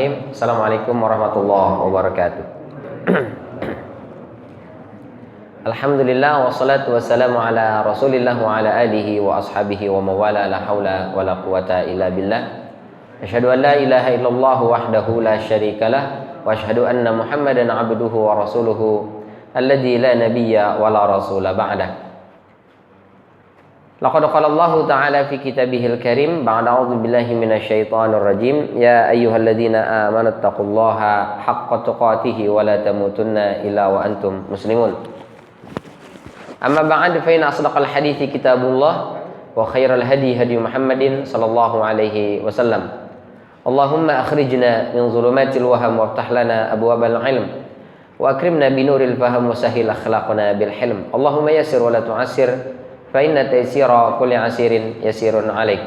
Bismillahirrahmanirrahim. Assalamualaikum warahmatullahi wabarakatuh. Alhamdulillah wassalatu wassalamu ala Rasulillah wa ala alihi wa ashabihi wa mawala la haula wa la quwata illa billah. Asyhadu an la ilaha illallah wahdahu la syarikalah wa asyhadu anna Muhammadan abduhu wa rasuluhu alladzi la nabiyya wa la rasula ba'dah. Laqad qala Allah ta'ala fi kitabihil karim ba'da a'udzu billahi minasyaitonir rajim ya ayyuhalladzina amanu taqullaha haqqa tuqatih wa la tamutunna illa wa antum muslimun. Amma ba'd fa inna asdaqal hadithi kitabullah wa khairal hadi hadi Muhammadin sallallahu alaihi wasallam. Allahumma akhrijna min zulumatil waham waftah lana abwabal ilm wa akrimna binuril faham wa sahhil akhlaqna bil hilm. Allahumma yassir wa la tu'assir fa inna taysira kulli asirin yasirun alaik.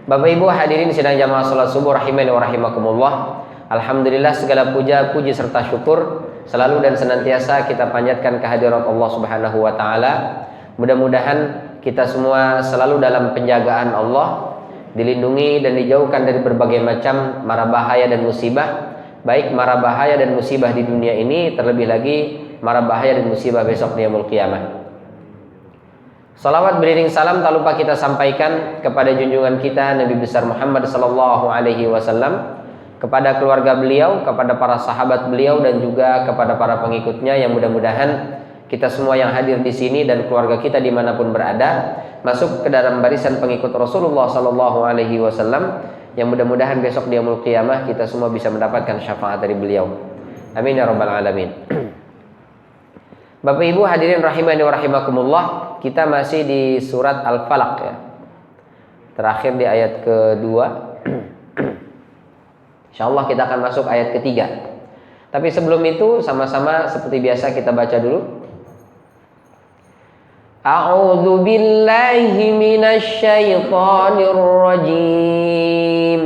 Bapak Ibu hadirin sidang jamaah salat subuh rahimani wa rahimakumullah. Alhamdulillah segala puja, puji serta syukur selalu dan senantiasa kita panjatkan kehadirat Allah Subhanahu wa taala. Mudah-mudahan kita semua selalu dalam penjagaan Allah, dilindungi dan dijauhkan dari berbagai macam mara bahaya dan musibah, baik mara bahaya dan musibah di dunia ini, terlebih lagi mara bahaya dan musibah besok di yaumul qiyamah. Salawat beriring salam tak lupa kita sampaikan kepada junjungan kita Nabi besar Muhammad sallallahu alaihi wasallam, kepada keluarga beliau, kepada para sahabat beliau dan juga kepada para pengikutnya, yang mudah-mudahan kita semua yang hadir di sini dan keluarga kita dimanapun berada masuk ke dalam barisan pengikut Rasulullah sallallahu alaihi wasallam, yang mudah-mudahan besok di yaumul qiyamah kita semua bisa mendapatkan syafaat dari beliau. Amin ya rabbal alamin. Bapak Ibu hadirin rahimani wa rahimakumullah, kita masih di surat Al-Falaq ya. Terakhir di ayat kedua. Insyaallah kita akan masuk ayat ketiga. Tapi sebelum itu sama-sama seperti biasa kita baca dulu. A'udzu billahi minasy syaithanir rajim.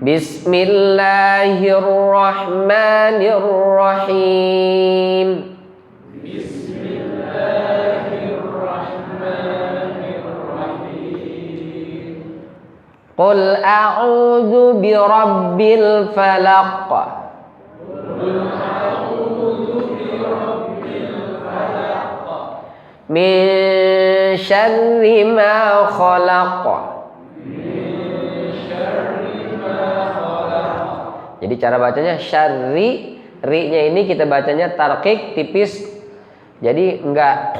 Bismillahirrahmanirrahim. Bismillahirrahmanirrahim. Qul a'udzu birabbil falaq. Qul a'udzu birabbil falaq. Min syarri ma khalaq. Jadi cara bacanya syarri, ri-nya ini kita bacanya tarqiq tipis. Jadi enggak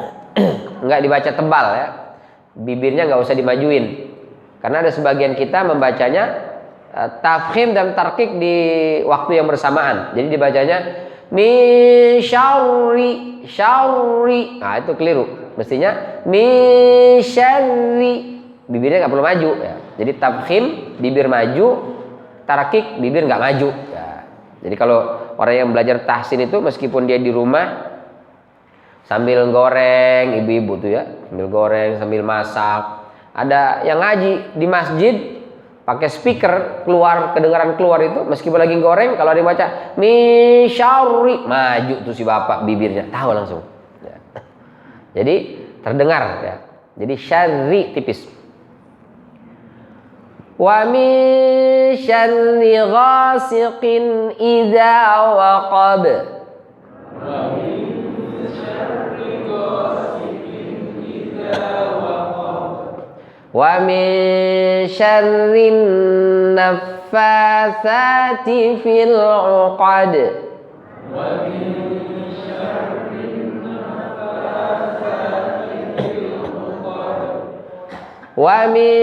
dibaca tebal ya. Bibirnya enggak usah dimajuin. Karena ada sebagian kita membacanya tafkhim dan tarqiq di waktu yang bersamaan. Jadi dibacanya min syarri, syarri. Nah, itu keliru. Mestinya min syarri. Bibirnya enggak perlu maju ya. Jadi tafkhim bibir maju, tarakik bibir nggak maju ya. Jadi kalau orang yang belajar tahsin itu meskipun dia di rumah sambil goreng, ibu-ibu tuh ya, sambil goreng sambil masak, ada yang ngaji di masjid pakai speaker keluar, kedengaran keluar itu meskipun lagi goreng, kalau dia baca min syarri, maju tuh si bapak bibirnya, tahu langsung ya. Jadi terdengar ya. Jadi syarri tipis. Wa min syarri ghasiqin idza waqab. Wa min syarri ghasiqin idza waqab. Wa min syarri naffatsati fil 'uqad. Wa min syarri naffatsati fil 'uqad. Wa min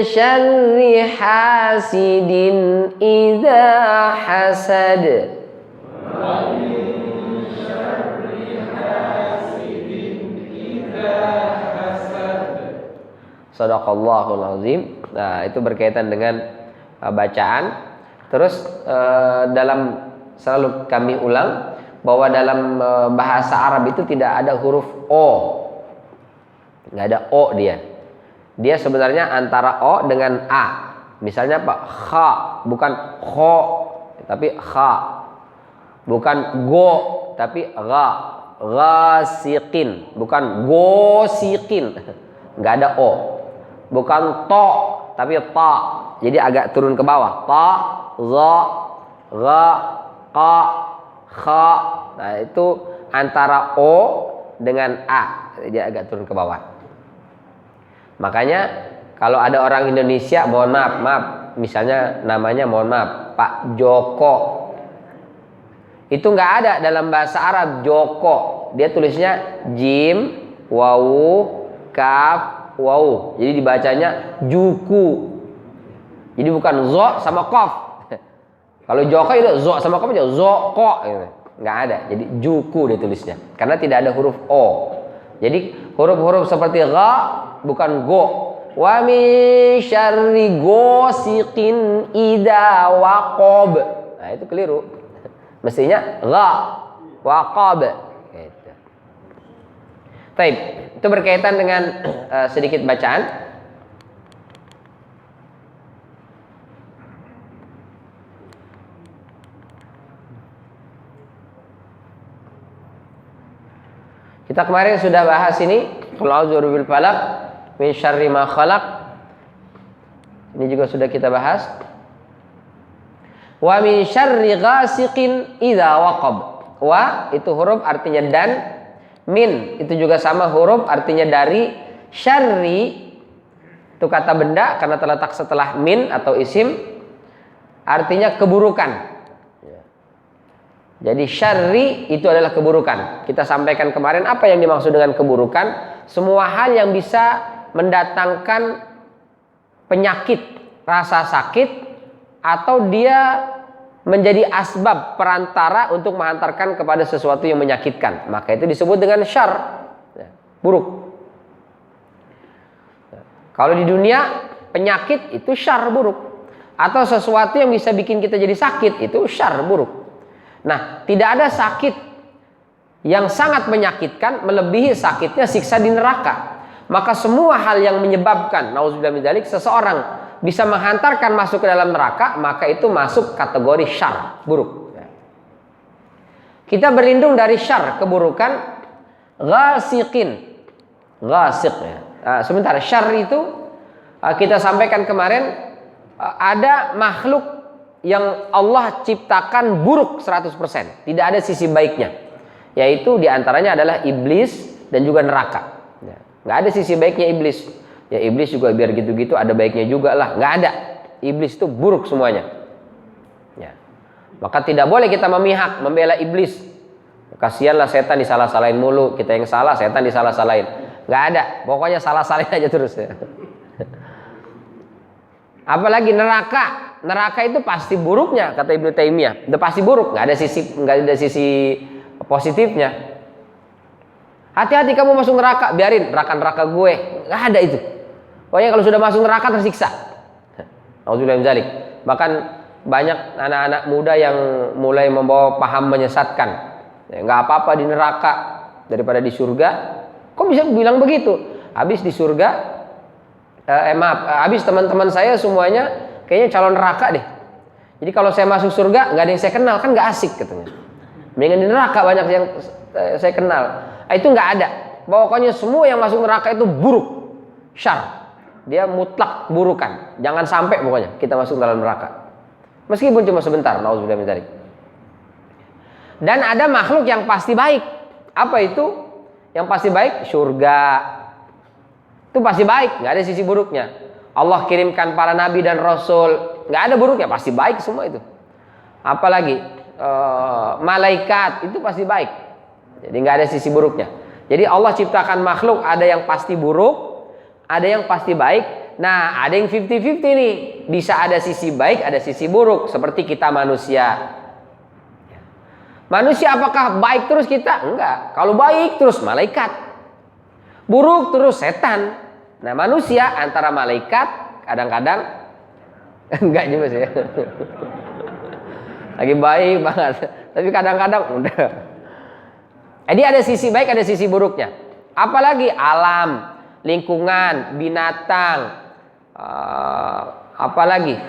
syarri hasidin idza hasad. Wa min syarri hasidin idza hasad. Shadaqallahul azim. Nah, itu berkaitan dengan bacaan. Terus dalam selalu kami ulang bahwa dalam bahasa Arab itu tidak ada huruf o. Enggak ada o dia. Dia sebenarnya antara o dengan a. Misalnya apa? Kha, bukan kho, tapi kha. Bukan go, tapi gha. ghasiqin, bukan gosiqin. Nggak ada o. Bukan to, tapi ta. Jadi agak turun ke bawah. Ta, za, gha, qa, kha. Nah, itu antara o dengan a. Dia agak turun ke bawah. Makanya kalau ada orang Indonesia, mohon maaf, misalnya namanya mohon maaf, Pak Joko. Itu nggak ada dalam bahasa Arab Joko. Dia tulisnya jim, wawu, kaf, wawu. Jadi dibacanya juku. Jadi bukan zo sama kof. Kalau Joko itu zo sama kof aja zoko. Nggak ada. Jadi juku dia tulisnya. Karena tidak ada huruf o. Jadi huruf-huruf seperti gha bukan go. Wa min syarri ghasiqin idza waqab. Nah, itu keliru. Mestinya gha waqab. Gitu. Baik, itu berkaitan dengan sedikit bacaan. Kita kemarin sudah bahas ini, qul a'udzu birabbil falaq min syarri ma khalaq. Ini juga sudah kita bahas. Wa min syarri ghasiqin idza waqab. Wa itu huruf artinya dan, min itu juga sama huruf artinya dari, syarri itu kata benda karena terletak setelah min atau isim artinya keburukan. Jadi syarri itu adalah keburukan. Kita sampaikan kemarin apa yang dimaksud dengan keburukan. Semua hal yang bisa mendatangkan penyakit, rasa sakit, atau dia menjadi asbab perantara untuk menghantarkan kepada sesuatu yang menyakitkan. Maka itu disebut dengan syar, buruk. Kalau di dunia penyakit itu syar, buruk. Atau sesuatu yang bisa bikin kita jadi sakit itu syar, buruk. Nah, tidak ada sakit yang sangat menyakitkan melebihi sakitnya siksa di neraka. Maka semua hal yang menyebabkan nauzubillah min dzalik seseorang bisa menghantarkan masuk ke dalam neraka, maka itu masuk kategori syar, buruk. Kita berlindung dari syar, keburukan, ghasiqin. Ghasiq ya. Sebentar, syar itu kita sampaikan kemarin ada makhluk yang Allah ciptakan buruk 100%. Tidak ada sisi baiknya. Yaitu diantaranya adalah iblis dan juga neraka. Nggak ada sisi baiknya iblis. Ya iblis juga biar gitu-gitu ada baiknya juga lah. Nggak ada. Iblis itu buruk semuanya. Ya. Maka tidak boleh kita memihak, membela iblis. Kasihanlah setan disalah-salahin mulu. Kita yang salah, setan disalah-salahin. Nggak ada. Pokoknya salah-salahin aja terus. Ya. Apalagi neraka. Neraka itu pasti buruknya, kata Ibnu Taimiyah. Udah pasti buruk, nggak ada sisi positifnya. Hati-hati kamu masuk neraka, biarin neraka gue, nggak ada itu. Pokoknya kalau sudah masuk neraka tersiksa. Auzubillahi min dzalik. Bahkan banyak anak-anak muda yang mulai membawa paham menyesatkan. Ya, nggak apa-apa di neraka daripada di surga. Kok bisa bilang begitu? Habis di surga, habis teman-teman saya semuanya kayaknya calon neraka deh. Jadi kalau saya masuk surga nggak ada yang saya kenal, kan nggak asik katanya. Mendingan di neraka banyak yang saya kenal. Itu nggak ada. Pokoknya semua yang masuk neraka itu buruk, syar. Dia mutlak burukan. Jangan sampai pokoknya kita masuk dalam neraka. Meskipun cuma sebentar. Nauzubillah min dzalik. Dan ada makhluk yang pasti baik. Apa itu? Yang pasti baik? Surga. Itu pasti baik, nggak ada sisi buruknya. Allah kirimkan para nabi dan rasul, nggak ada buruknya, pasti baik semua itu. Apalagi malaikat itu pasti baik, jadi nggak ada sisi buruknya. Jadi Allah ciptakan makhluk, ada yang pasti buruk, ada yang pasti baik. Nah, ada yang 50-50 nih, bisa ada sisi baik, ada sisi buruk. Seperti kita manusia. Manusia apakah baik terus kita? Enggak. Kalau baik terus malaikat, buruk terus setan. Nah, manusia antara malaikat kadang-kadang enggak juga sih. Lagi baik banget, tapi kadang-kadang udah. Jadi ada sisi baik, ada sisi buruknya. Apalagi alam, lingkungan, binatang, apalagi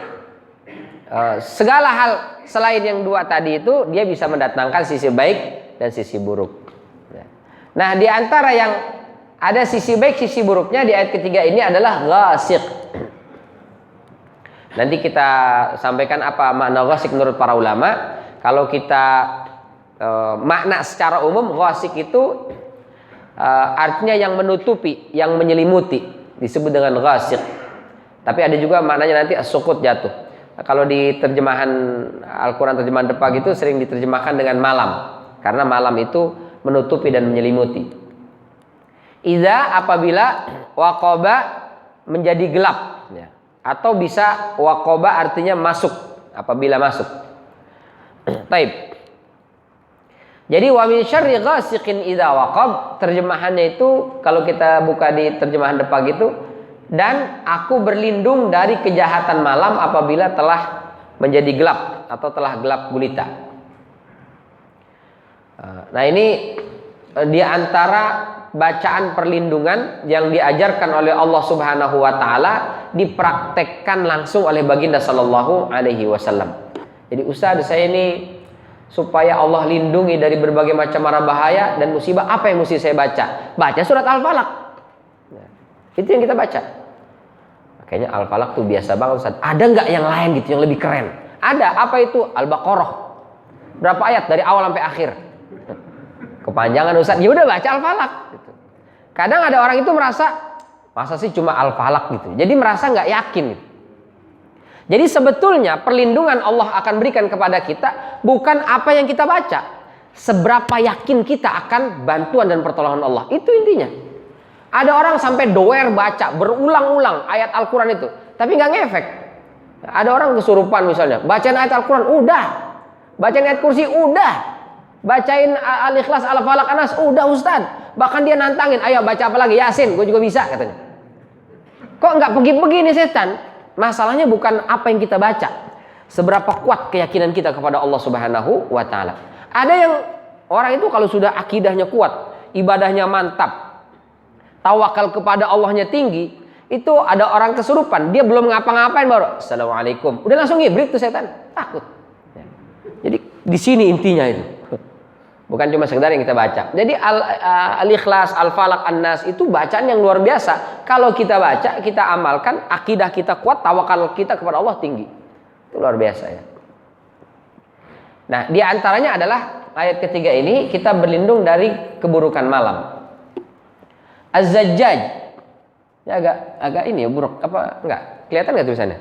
segala hal selain yang dua tadi itu dia bisa mendatangkan sisi baik dan sisi buruk. Ya. Nah, di antara yang ada sisi baik, sisi buruknya di ayat ketiga ini adalah ghasiq. Nanti kita sampaikan apa makna ghasiq menurut para ulama. Kalau kita makna secara umum, ghasiq itu artinya yang menutupi, yang menyelimuti, disebut dengan ghasiq. Tapi ada juga maknanya nanti as-suqut, jatuh. Kalau di terjemahan Al-Quran terjemahan Depak itu sering diterjemahkan dengan malam, karena malam itu menutupi dan menyelimuti. Idza, apabila waqaba menjadi gelap, ya. Atau bisa waqaba artinya masuk, apabila masuk. Taib. Jadi wa min syarri ghasiqin idza waqab, terjemahannya itu kalau kita buka di terjemahan Depak itu, dan aku berlindung dari kejahatan malam apabila telah menjadi gelap atau telah gelap gulita. Nah, ini di antara bacaan perlindungan yang diajarkan oleh Allah Subhanahu wa taala, dipraktekkan langsung oleh baginda sallallahu alaihi wasallam. Jadi Ustaz, saya ini supaya Allah lindungi dari berbagai macam mara bahaya dan musibah, apa yang mesti saya baca? Baca surat Al-Falaq. Nah, itu yang kita baca. Kayaknya Al-Falaq tuh biasa banget Ustaz. Ada nggak yang lain gitu yang lebih keren? Ada. Apa itu? Al-Baqarah. Berapa ayat dari awal sampai akhir? Kepanjangan Ustaz. Ya udah baca Al-Falaq. Gitu. Kadang ada orang itu merasa, masa sih cuma Al-Falaq gitu. Jadi merasa nggak yakin. Gitu. Jadi sebetulnya perlindungan Allah akan berikan kepada kita bukan apa yang kita baca, seberapa yakin kita akan bantuan dan pertolongan Allah. Itu intinya. Ada orang sampai doer baca berulang-ulang ayat Al-Quran itu, tapi nggak ngefek. Ada orang kesurupan misalnya, bacain ayat Al-Quran, udah. Bacain ayat kursi, udah. Bacain Al-Ikhlas, Al-Falaq, Anas, udah Ustaz. Bahkan dia nantangin, ayo baca apa lagi? Yasin, gue juga bisa katanya. Kok nggak pergi-pergi nih setan? Masalahnya bukan apa yang kita baca, seberapa kuat keyakinan kita kepada Allah Subhanahu wa taala. Ada yang orang itu kalau sudah akidahnya kuat, ibadahnya mantap, tawakal kepada Allahnya tinggi, itu ada orang kesurupan, dia belum ngapa-ngapain baru assalamualaikum, udah langsung ngibrit tuh setan, takut. Jadi di sini intinya itu, bukan cuma sekedar yang kita baca. Jadi Al-Ikhlas, Al-Falaq, An-Nas itu bacaan yang luar biasa. Kalau kita baca, kita amalkan, akidah kita kuat, tawakal kita kepada Allah tinggi, itu luar biasa ya. Nah, di antaranya adalah ayat ketiga ini, kita berlindung dari keburukan malam. Az-Zajjaj, ya agak ini ya buruk apa enggak? Kelihatan nggak tulisannya?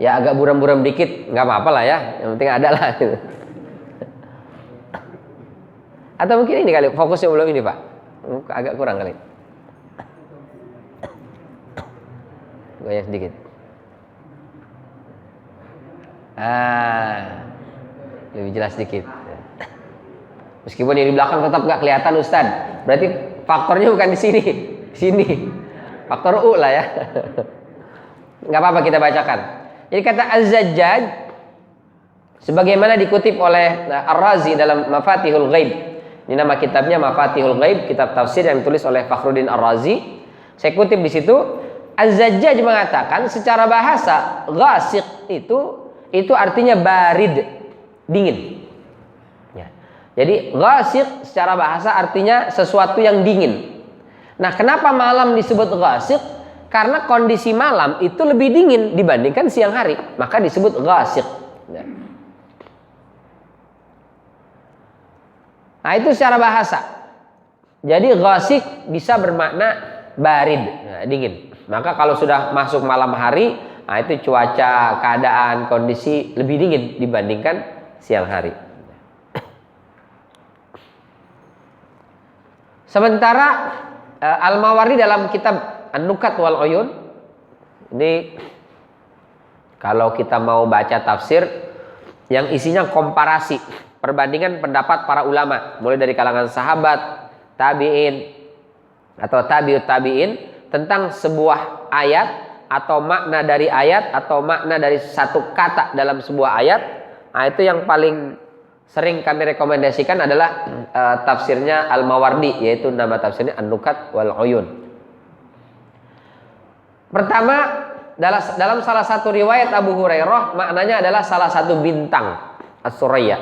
Ya agak buram-buram dikit, nggak apa-apa lah ya. Yang penting ada lah. Gitu. Atau mungkin ini kali fokusnya belum ini Pak, agak kurang kali. Goyang sedikit. Lebih jelas sedikit. Meskipun yang di belakang tetap nggak kelihatan Ustaz. Berarti faktornya bukan di sini, sini. Faktor U lah ya. Nggak apa-apa kita bacakan. Jadi kata Az-Zajjaj, sebagaimana dikutip oleh Ar-Razi dalam Mafatihul Ghaib. Ini nama kitabnya Mafatihul Ghaib, kitab tafsir yang ditulis oleh Fakhruddin Ar-Razi. Saya kutip di situ, Az-Zajjaj mengatakan secara bahasa ghasiq itu artinya barid, dingin. Ya. Jadi ghasiq secara bahasa artinya sesuatu yang dingin. Nah, kenapa malam disebut ghasiq? Karena kondisi malam itu lebih dingin dibandingkan siang hari, maka disebut ghasiq. Ya. Nah, itu secara bahasa. Jadi ghasiq bisa bermakna barid, nah, dingin. Maka kalau sudah masuk malam hari, nah itu cuaca, keadaan, kondisi lebih dingin dibandingkan siang hari. Sementara Al-Mawardi dalam kitab An-Nukat wal Uyun, ini kalau kita mau baca tafsir yang isinya komparasi, perbandingan pendapat para ulama, mulai dari kalangan sahabat, tabi'in atau tabi'ut tabi'in tentang sebuah ayat atau makna dari ayat atau makna dari satu kata dalam sebuah ayat. Nah, itu yang paling sering kami rekomendasikan adalah tafsirnya Al-Mawardi, yaitu nama tafsirnya An-Nukat wal Uyun. Pertama, dalam salah satu riwayat Abu Hurairah, maknanya adalah salah satu bintang As-Suraya.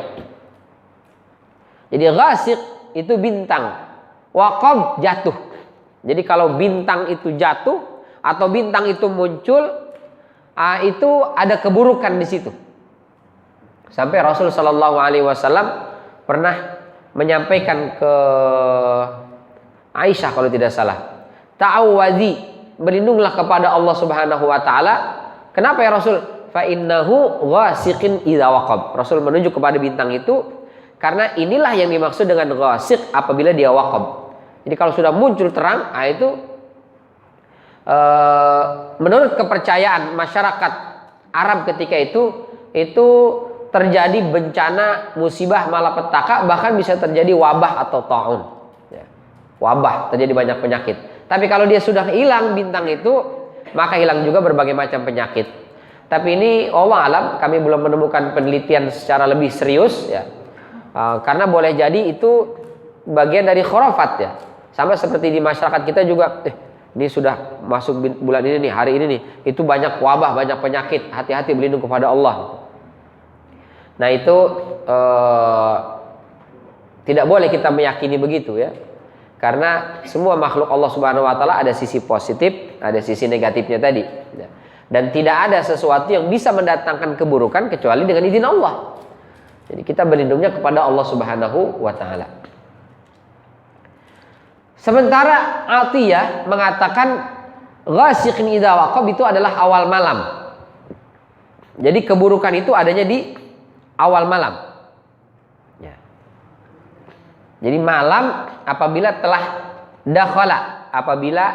Jadi ghasiq itu bintang, waqab jatuh. Jadi kalau bintang itu jatuh atau bintang itu muncul, itu ada keburukan di situ. Sampai Rasul Shallallahu Alaihi Wasallam pernah menyampaikan ke Aisyah kalau tidak salah, ta'awwadzi, berlindunglah kepada Allah Subhanahu Wa Taala. Kenapa ya Rasul? Fa innahu ghasiqin idza waqab. Rasul menunjuk kepada bintang itu karena inilah yang dimaksud dengan ghasiq apabila dia waqab. Jadi kalau sudah muncul terang, itu menurut kepercayaan masyarakat Arab ketika itu terjadi bencana, musibah, malapetaka, bahkan bisa terjadi wabah atau taun. Ya. Wabah, terjadi banyak penyakit. Tapi kalau dia sudah hilang bintang itu, maka hilang juga berbagai macam penyakit. Tapi ini Allah alam, kami belum menemukan penelitian secara lebih serius ya. Karena boleh jadi itu bagian dari khurafat ya. Sama seperti di masyarakat kita juga, ini sudah masuk bulan ini nih, hari ini nih, itu banyak wabah, banyak penyakit, hati-hati berlindung kepada Allah. Nah itu tidak boleh kita meyakini begitu ya. Karena semua makhluk Allah Subhanahu Wa Taala ada sisi positif, ada sisi negatifnya tadi. Dan tidak ada sesuatu yang bisa mendatangkan keburukan kecuali dengan izin Allah. Jadi kita berlindungnya kepada Allah Subhanahu Wa Taala. Sementara Atiyah mengatakan ghasiqin idza waqab itu adalah awal malam. Jadi keburukan itu adanya di awal malam. Ya. Jadi malam apabila telah dakhala, apabila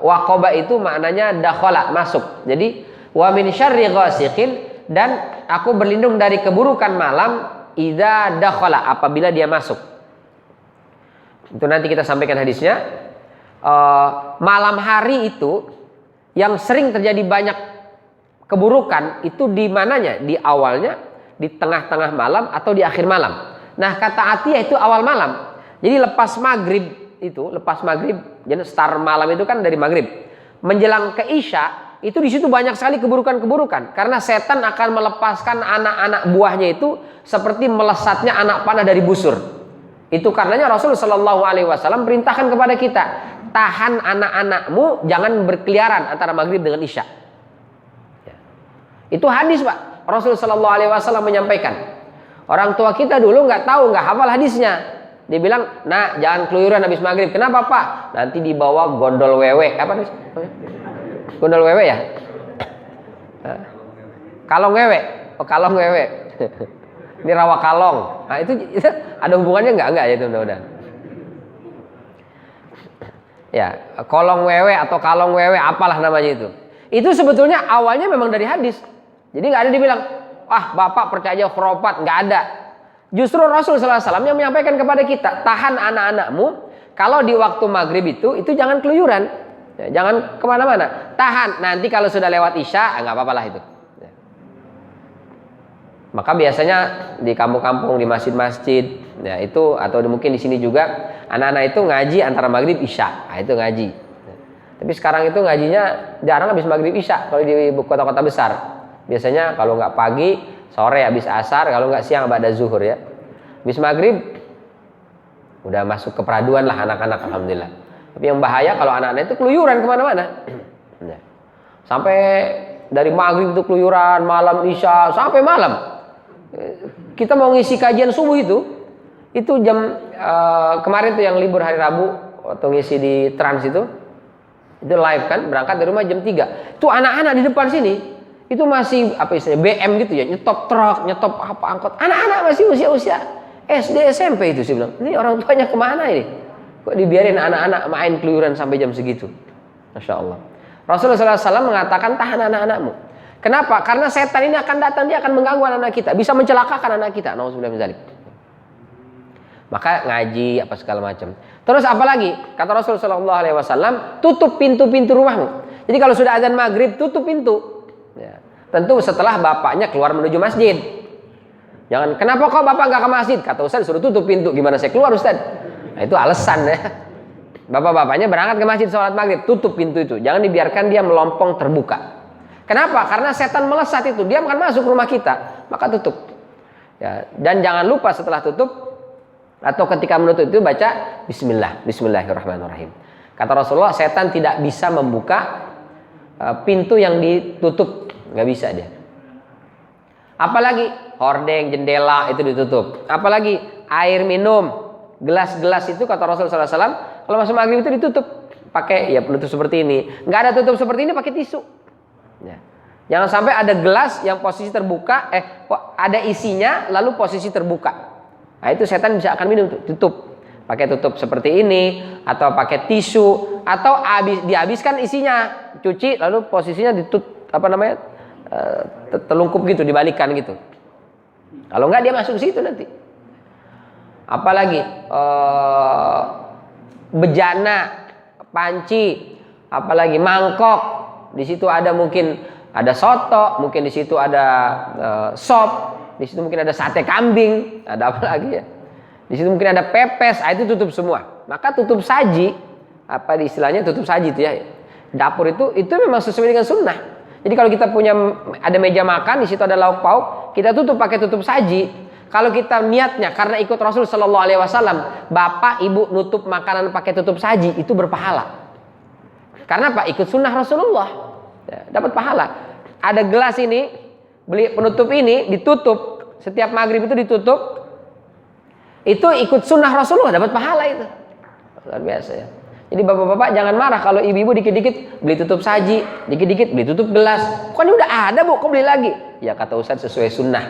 waqaba itu maknanya dakhala, masuk. Jadi wa min syarri ghasiqin, dan aku berlindung dari keburukan malam idza dakhala, apabila dia masuk. Itu nanti kita sampaikan hadisnya. Malam hari itu yang sering terjadi banyak keburukan itu di mananya? Di awalnya, di tengah-tengah malam, atau di akhir malam. Nah kata Atiyah itu awal malam. Jadi lepas maghrib, jadi start malam itu kan dari maghrib menjelang ke isya, itu di situ banyak sekali keburukan-keburukan karena setan akan melepaskan anak-anak buahnya itu seperti melesatnya anak panah dari busur. Itu karenanya Rasul Shallallahu Alaihi Wasallam perintahkan kepada kita, tahan anak-anakmu jangan berkeliaran antara maghrib dengan isya. Ya. Itu hadis Pak, Rasul Shallallahu Alaihi Wasallam menyampaikan. Orang tua kita dulu nggak tahu, nggak hafal hadisnya. Dia bilang, nah jangan keluyuran habis maghrib. Kenapa Pak? Nanti dibawa gondol wewe. Apa nih? Gondol wewe ya? Kalong wewe. Oh kalong wewe. Ini rawa kalong. Nah itu ada hubungannya nggak ya itu mudah-mudahan. Ya, kolong wewe atau kalong wewe apalah namanya itu. Itu sebetulnya awalnya memang dari hadis. Jadi nggak ada dibilang, bapak percaya khurafat, nggak ada. Justru Rasul Sallallahu Alaihi Wasallam yang menyampaikan kepada kita, tahan anak-anakmu kalau di waktu maghrib itu jangan keluyuran, ya, jangan kemana-mana, tahan. Nanti kalau sudah lewat isya, nggak apa-apalah itu. Ya. Maka biasanya di kampung-kampung, di masjid-masjid, ya itu atau mungkin di sini juga anak-anak itu ngaji antara maghrib isya, itu ngaji. Ya. Tapi sekarang itu ngajinya jarang habis maghrib isya kalau di kota-kota besar. Biasanya kalau nggak pagi, sore habis asar, kalau nggak siang ba'da zuhur ya. Habis maghrib udah masuk ke peraduan lah anak-anak, alhamdulillah. Tapi yang bahaya kalau anak-anak itu keluyuran kemana-mana. Ya. Sampai dari maghrib itu keluyuran, malam isya sampai malam. Kita mau ngisi kajian subuh itu jam kemarin tuh yang libur hari Rabu atau ngisi di Trans itu live kan, berangkat dari rumah jam 3. Itu anak-anak di depan sini itu masih apa istilahnya BM gitu ya, nyetop truk, nyetop apa angkot, anak-anak masih usia SD SMP itu. Saya bilang, ini orang tuanya kemana ini, kok dibiarin anak-anak main keluyuran sampai jam segitu. Masya Allah. Rasulullah SAW mengatakan tahan anak-anakmu. Kenapa? Karena setan ini akan datang, dia akan mengganggu anak kita, bisa mencelakakan anak kita. Nauzubillah min dzalik. Maka ngaji apa segala macam. Terus apalagi kata Rasulullah SAW, tutup pintu-pintu rumahmu. Jadi kalau sudah azan maghrib, tutup pintu. Ya. Tentu setelah bapaknya keluar menuju masjid. Jangan, kenapa kok bapak nggak ke masjid? Kata Ustaz suruh tutup pintu. Gimana saya keluar Ustaz? Nah, itu alasan ya. Bapak-bapaknya berangkat ke masjid sholat maghrib, tutup pintu itu. Jangan dibiarkan dia melompong terbuka. Kenapa? Karena setan melesat itu, dia akan masuk rumah kita, maka tutup. Ya. Dan jangan lupa setelah tutup, Atau ketika menutup itu baca Bismillahirrahmanirrahim. Kata Rasulullah, setan tidak bisa membuka pintu yang ditutup, nggak bisa dia. Apalagi hordeng, jendela itu ditutup. Apalagi air minum, gelas-gelas itu kata Rasulullah SAW, kalau masuk maghrib itu ditutup pakai ya penutup seperti ini. Nggak ada tutup seperti ini, pakai tisu. Ya. Jangan sampai ada gelas yang posisi terbuka, ada isinya lalu posisi terbuka. Nah itu setan bisa akan minum, tutup. Pakai tutup seperti ini, atau pakai tisu, atau dihabiskan isinya, cuci lalu posisinya ditutup, telungkup gitu, dibalikan gitu. Kalau enggak dia masuk situ nanti. Apalagi bejana, panci, apalagi mangkok. Di situ ada mungkin ada soto, mungkin di situ ada sop. Di situ mungkin ada sate kambing, ada apa lagi ya? Di situ mungkin ada pepes, itu tutup semua. Maka tutup saji, apa istilahnya tutup saji itu ya. Dapur itu memang sesuai dengan sunnah. Jadi kalau kita punya ada meja makan, di situ ada lauk pauk, kita tutup pakai tutup saji. Kalau kita niatnya karena ikut Rasul Shallallahu Alaihi Wasallam, bapak ibu nutup makanan pakai tutup saji itu berpahala. Karena apa? Ikut sunnah Rasulullah, ya, dapat pahala. Ada gelas ini. Beli penutup ini ditutup setiap maghrib itu ditutup, itu ikut sunnah Rasulullah, dapat pahala itu luar biasa ya. Jadi bapak-bapak jangan marah kalau ibu-ibu dikit-dikit beli tutup saji, dikit-dikit beli tutup gelas. Kok ini udah ada bu, kok beli lagi? Ya kata Ustaz sesuai sunnah.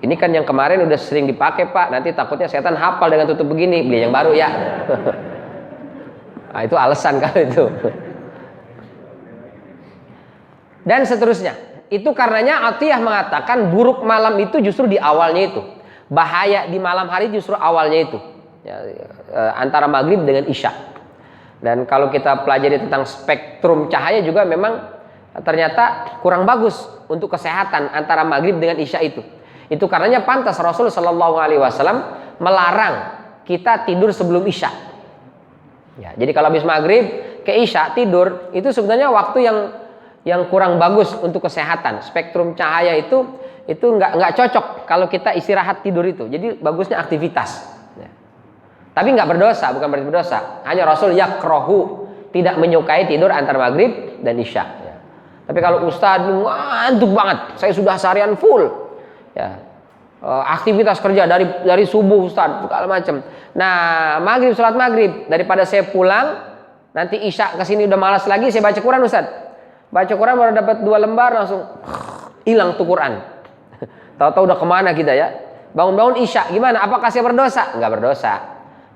Ini kan yang kemarin udah sering dipakai pak, nanti takutnya setan hafal dengan tutup begini, beli yang baru ya. Nah, itu alasan kalau itu. Dan seterusnya. Itu karenanya Atiyah mengatakan buruk malam itu justru di awalnya itu. Bahaya di malam hari justru awalnya itu. Ya, antara maghrib dengan isya. Dan kalau kita pelajari tentang spektrum cahaya juga memang ternyata kurang bagus untuk kesehatan antara maghrib dengan isya itu. Itu karenanya pantas Rasul Shallallahu Alaihi Wasallam melarang kita tidur sebelum isya. Ya, jadi kalau habis maghrib ke isya tidur itu sebenarnya waktu yang kurang bagus untuk kesehatan. Spektrum cahaya itu nggak cocok kalau kita istirahat tidur itu. Jadi bagusnya aktivitas. Ya. Tapi nggak berdosa, bukan berarti berdosa. Hanya Rasul yakrohu, tidak menyukai tidur antara maghrib dan isya. Ya. Tapi kalau Ustadz ngantuk banget, saya sudah seharian full, ya, aktivitas kerja dari subuh Ustadz segala macam. Nah sholat maghrib daripada saya pulang nanti isya kesini udah malas lagi, saya baca Quran Ustadz. Baca Quran baru dapat 2 lembar langsung hilang tuh Quran. Tahu-tahu udah kemana kita ya. Bangun-bangun isya gimana? Apakah saya berdosa? Enggak berdosa.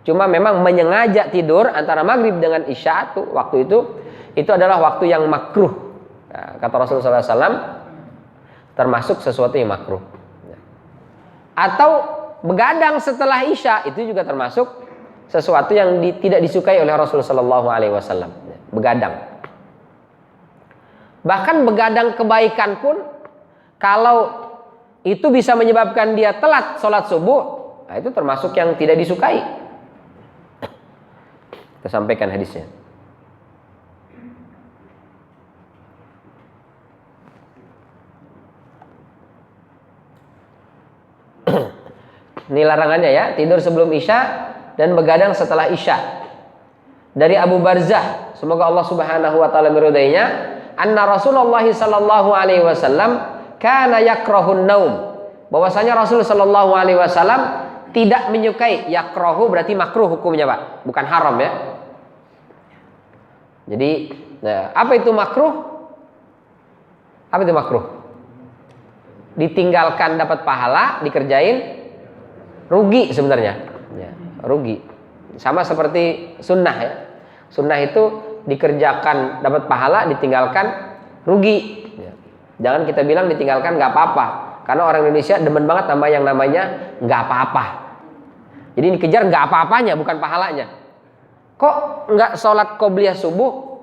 Cuma memang menyengaja tidur antara maghrib dengan isya tuh waktu itu adalah waktu yang makruh. Nah, kata Rasulullah SAW termasuk sesuatu yang makruh. Atau begadang setelah isya itu juga termasuk sesuatu yang tidak disukai oleh Rasulullah SAW. Begadang. Bahkan begadang kebaikan pun kalau itu bisa menyebabkan dia telat sholat subuh, nah itu termasuk yang tidak disukai. Kita sampaikan hadisnya. Ini larangannya ya, tidur sebelum isya dan begadang setelah isya. Dari Abu Barzah, semoga Allah Subhanahu wa taala meridainya, anna Rasulullah sallallahu alaihi wasallam kana yakrahun naum. Bahwasanya Rasul sallallahu alaihi wasallam tidak menyukai, yakrahu berarti makruh hukumnya, Pak, bukan haram ya. Jadi, apa itu makruh? Apa itu makruh? Ditinggalkan dapat pahala, dikerjain rugi sebenarnya. Ya, rugi. Sama seperti sunnah ya. Sunnah itu dikerjakan dapat pahala, ditinggalkan rugi. Ya. Jangan kita bilang ditinggalkan nggak apa-apa, karena orang Indonesia demen banget sama yang namanya nggak apa-apa. Jadi dikejar nggak apa-apanya, bukan pahalanya. Kok nggak sholat qobliyah subuh?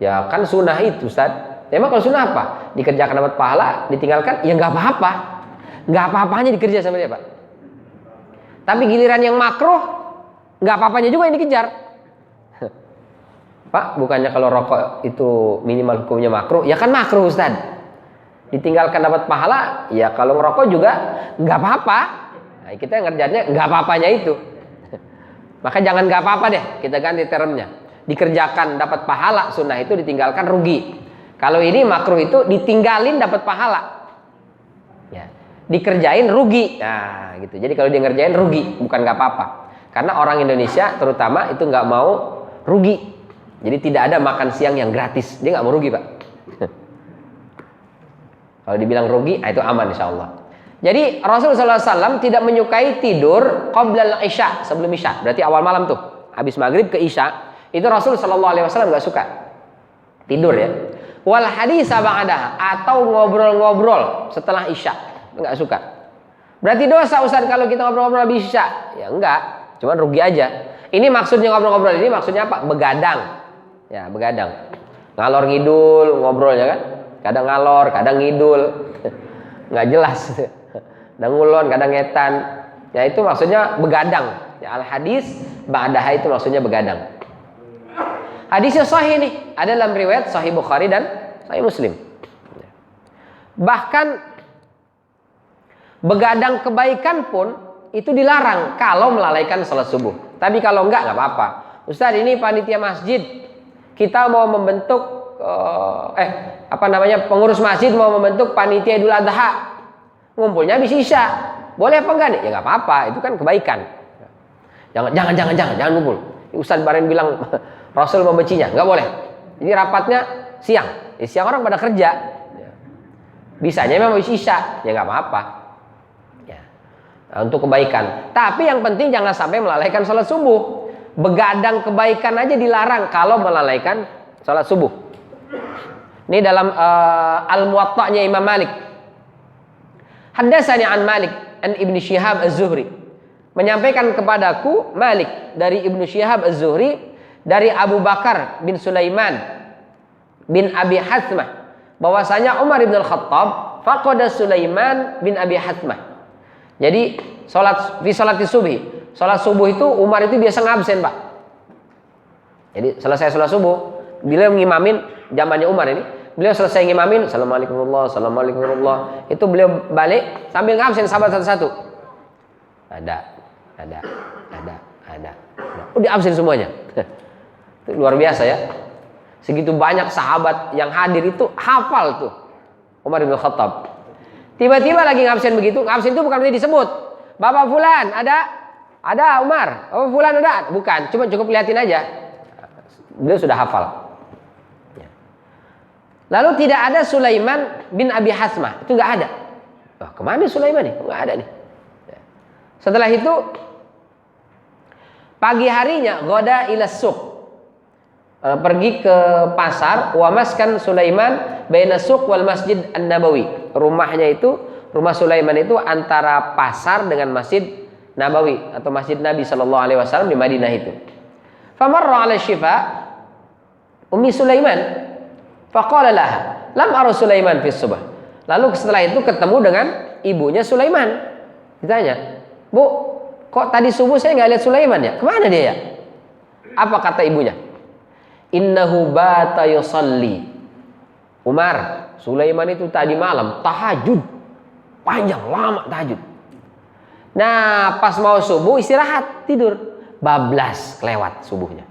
Ya kan sunnah itu, Ustaz. Emang kalau sunnah apa? Dikerjakan dapat pahala, ditinggalkan ya nggak apa-apa. Nggak apa-apanya dikerja sama dia, Pak. Tapi giliran yang makruh, nggak apa-apanya juga yang dikejar. Pak, bukannya kalau rokok itu minimal hukumnya makruh? Ya kan makruh, Ustaz. Ditinggalkan dapat pahala, ya kalau ngerokok juga nggak apa-apa. Nah, kita ngerjainnya nggak apa-apanya itu. Maka jangan nggak apa-apa deh, kita ganti termnya. Dikerjakan dapat pahala, sunnah itu ditinggalkan rugi. Kalau ini makruh itu ditinggalin dapat pahala. Ya. Dikerjain rugi. Nah, gitu. Jadi kalau dia ngerjain rugi, bukan nggak apa-apa. Karena orang Indonesia terutama itu nggak mau rugi. Jadi tidak ada makan siang yang gratis. Dia nggak mau rugi, Pak. Kalau dibilang rugi, itu aman insya Allah. Jadi Rasulullah SAW tidak menyukai tidur qabla al-isya, sebelum isya. Berarti awal malam tuh, habis maghrib ke isya. Itu Rasulullah SAW nggak suka tidur ya. Wal haditsa ba'daha, atau ngobrol-ngobrol setelah isya, nggak suka. Berarti dosa Ustaz kalau kita ngobrol-ngobrol habis isya? Ya enggak, cuman rugi aja. Ini maksudnya ngobrol-ngobrol ini maksudnya apa? Begadang. Ya, begadang. Ngalor ngidul ngobrolnya kan. Kadang ngalor, kadang ngidul. Nggak jelas. Kadang ngulon, kadang ngetan. Ya itu maksudnya begadang. Ya, al hadis ba'daha itu maksudnya begadang. Hadisnya sahih nih, ada dalam riwayat Sahih Bukhari dan Sahih Muslim. Bahkan begadang kebaikan pun itu dilarang kalau melalaikan salat subuh. Tapi kalau enggak apa-apa. Ustaz, ini panitia masjid, kita mau membentuk pengurus masjid mau membentuk panitia Idul Adha. Ngumpulnya habis isya. Boleh apa enggak nih? Ya enggak apa-apa, itu kan kebaikan. Jangan ngumpul. Ustaz Baren bilang Rasul membencinya, nggak boleh. Jadi rapatnya siang. Siang orang pada kerja. Bisanya memang habis isya, ya nggak apa-apa. Ya. Nah, untuk kebaikan. Tapi yang penting jangan sampai melalaikan sholat subuh. Begadang kebaikan aja dilarang kalau melalaikan sholat subuh. Ini dalam Al-Muwatta'nya Imam Malik. Haddatsani an Malik an Ibnu Syihab Az-Zuhri. Menyampaikan kepadaku Malik dari Ibnu Syihab Az-Zuhri dari Abu Bakar bin Sulaiman bin Abi Hathmah bahwasanya Umar bin Al-Khattab faqada Sulaiman bin Abi Hathmah. Jadi salat subuh itu Umar itu biasa ngabsen, Pak. Jadi selesai salat subuh, beliau ngimamin zamannya Umar ini. Beliau selesai ngimamin, assalamualaikum warahmatullahi, itu beliau balik sambil ngabsen sahabat satu-satu. Ada. Udah absen semuanya. Itu luar biasa ya. Segitu banyak sahabat yang hadir itu hafal tuh Umar bin Khattab. Tiba-tiba lagi ngabsen begitu. Ngabsen itu bukan berarti disebut Bapak Fulan ada Umar. Bapak Fulan ada. Bukan, cuma cukup liatin aja. Beliau sudah hafal. Lalu tidak ada Sulaiman bin Abi Hathmah. Itu nggak ada. Kemana Sulaiman nih? Nggak ada nih. Setelah itu pagi harinya goda ila suq, pergi ke pasar. Wa maskan Sulaiman baina suq wal Masjid An-Nabawi. Rumahnya itu, rumah Sulaiman itu antara pasar dengan Masjid Nabawi atau Masjid Nabi sallallahu alaihi wasallam di Madinah itu. Famarra 'ala Syifa Ummi Sulaiman faqala laha lam ara Sulaiman fi subh. Lalu setelah itu ketemu dengan ibunya Sulaiman. Ditanya, "Bu, kok tadi subuh saya nggak lihat Sulaiman ya? Kemana dia ya?" Apa kata ibunya? Innahu bata yusalli. Umar, Sulaiman itu tadi malam tahajud. Panjang, lama tahajud. Nah, pas mau subuh istirahat, tidur. Bablas kelewat subuhnya.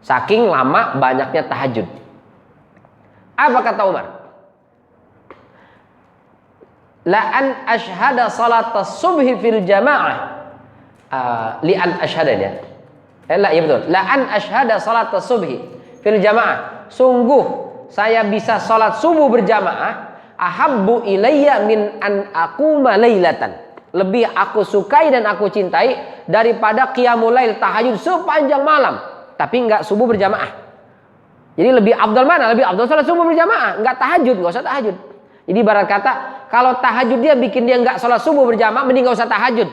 Saking lama banyaknya tahajud. Apa kata Umar? La an ashhada salat subhi fil jamaah. Li an ashhada dia. Ya betul. La an ashhada salat subhi fil jamaah. Sungguh saya bisa salat subuh berjamaah. Ahabbu ilayya min an aquma lailatan. Lebih aku sukai dan aku cintai daripada qiyamul lail, tahajud sepanjang malam, tapi enggak subuh berjamaah. Jadi lebih afdal mana? Lebih afdal salat subuh berjamaah, enggak tahajud, enggak usah tahajud. Jadi ibarat kata, kalau tahajud dia bikin dia enggak salat subuh berjamaah, mending enggak usah tahajud.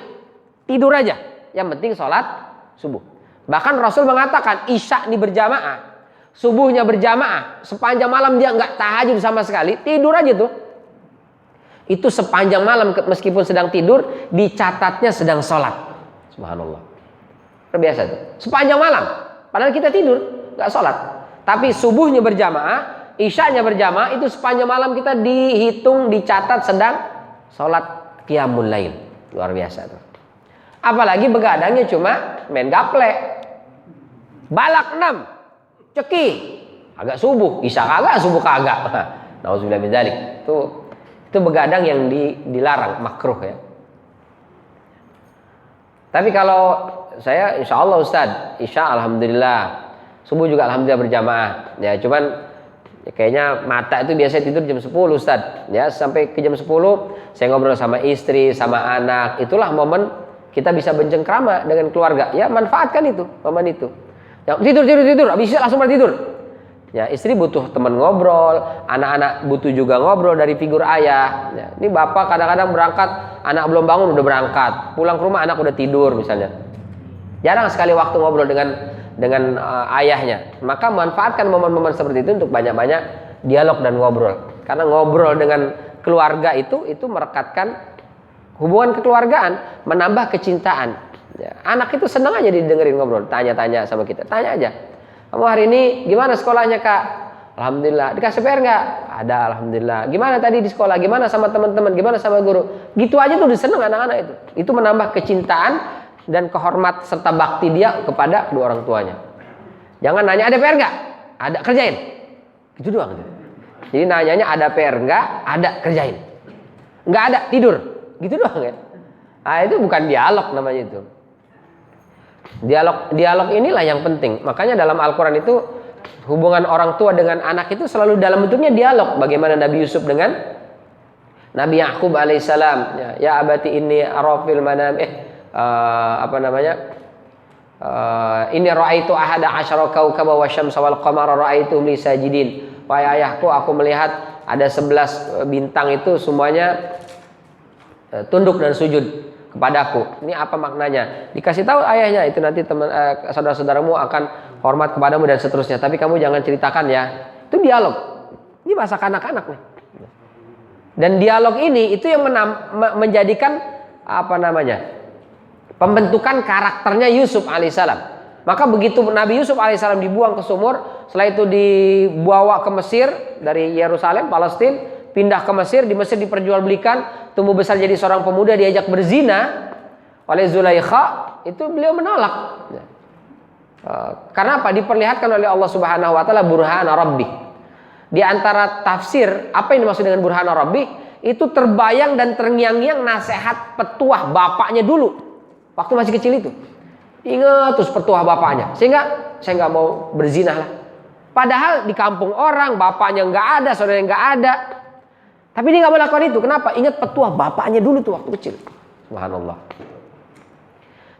Tidur aja. Yang penting salat subuh. Bahkan Rasul mengatakan isya ini berjamaah, subuhnya berjamaah, sepanjang malam dia enggak tahajud sama sekali, tidur aja tuh. Itu sepanjang malam meskipun sedang tidur dicatatnya sedang sholat. Subhanallah. Terbiasa tuh. Sepanjang malam. Padahal kita tidur nggak sholat. Tapi subuhnya berjamaah, isyanya berjamaah, itu sepanjang malam kita dihitung, dicatat sedang sholat qiyamul lail. Luar biasa tuh. Apalagi begadangnya cuma main gaple. Balak 6, ceki, agak subuh, isya kagak, subuh kagak. Nauzubillah min dzalik. Itu begadang yang dilarang, makruh ya. Tapi kalau saya insya Allah Ustadz, isya alhamdulillah, subuh juga alhamdulillah berjamaah. Ya cuman kayaknya mata itu biasanya tidur jam 10 Ustadz. Ya sampai ke jam 10 saya ngobrol sama istri, sama anak. Itulah momen kita bisa bercengkrama dengan keluarga. Ya manfaatkan itu, momen itu. Ya, tidur, habis itu langsung pada tidur. Ya istri butuh teman ngobrol, anak-anak butuh juga ngobrol dari figur ayah. Ya, ini bapak kadang-kadang berangkat, anak belum bangun udah berangkat, pulang ke rumah anak udah tidur misalnya. Jarang sekali waktu ngobrol dengan ayahnya. Maka manfaatkan momen-momen seperti itu untuk banyak-banyak dialog dan ngobrol. Karena ngobrol dengan keluarga itu merekatkan hubungan kekeluargaan, menambah kecintaan. Ya, anak itu senang aja didengerin ngobrol, tanya-tanya sama kita, tanya aja. Kamu hari ini gimana sekolahnya kak? Alhamdulillah. Dikasih PR nggak? Ada alhamdulillah. Gimana tadi di sekolah? Gimana sama teman-teman? Gimana sama guru? Gitu aja tuh udah seneng anak-anak itu. Itu menambah kecintaan dan kehormat serta bakti dia kepada kedua orang tuanya. Jangan nanya ada PR nggak? Ada, kerjain. Gitu doang. Gitu. Jadi nanyanya ada PR nggak? Ada, kerjain. Nggak ada, tidur. Gitu doang ya. Nah itu bukan dialog namanya itu. Dialog inilah yang penting. Makanya dalam Al-Quran itu hubungan orang tua dengan anak itu selalu dalam bentuknya dialog. Bagaimana Nabi Yusuf dengan Nabi Ya'qub alaihissalam. Ya abati inni arafil manam inni ra'aitu ahada asyara kaukaba wasyamsa wal qamara ra'aituhum li sajidin. Wahai ayahku, aku melihat ada 11 bintang itu semuanya tunduk dan sujud kepadaku. Ini apa maknanya? Dikasih tahu ayahnya, itu nanti saudara-saudaramu akan hormat kepadamu dan seterusnya. Tapi kamu jangan ceritakan ya. Itu dialog. Ini bahasa kanak-kanak nih. Dan dialog ini itu yang menjadikan pembentukan karakternya Yusuf alaihissalam. Maka begitu Nabi Yusuf alaihissalam dibuang ke sumur, setelah itu dibawa ke Mesir dari Yerusalem, Palestina, pindah ke Mesir, di Mesir diperjualbelikan, tumbuh besar jadi seorang pemuda, diajak berzina oleh Zulaikha, itu beliau menolak. Karena apa? Diperlihatkan oleh Allah Subhanahu wa taala burhana rabbih. Di antara tafsir, apa yang dimaksud dengan burhana rabbih? Itu terbayang dan terngiang-ngiang nasihat petuah bapaknya dulu waktu masih kecil itu. Ingat terus petuah bapaknya, sehingga saya nggak mau berzina lah. Padahal di kampung orang bapaknya nggak ada, saudaranya nggak ada. Tapi dia nggak melakukan itu. Kenapa? Ingat petuah bapaknya dulu tuh waktu kecil. Subhanallah.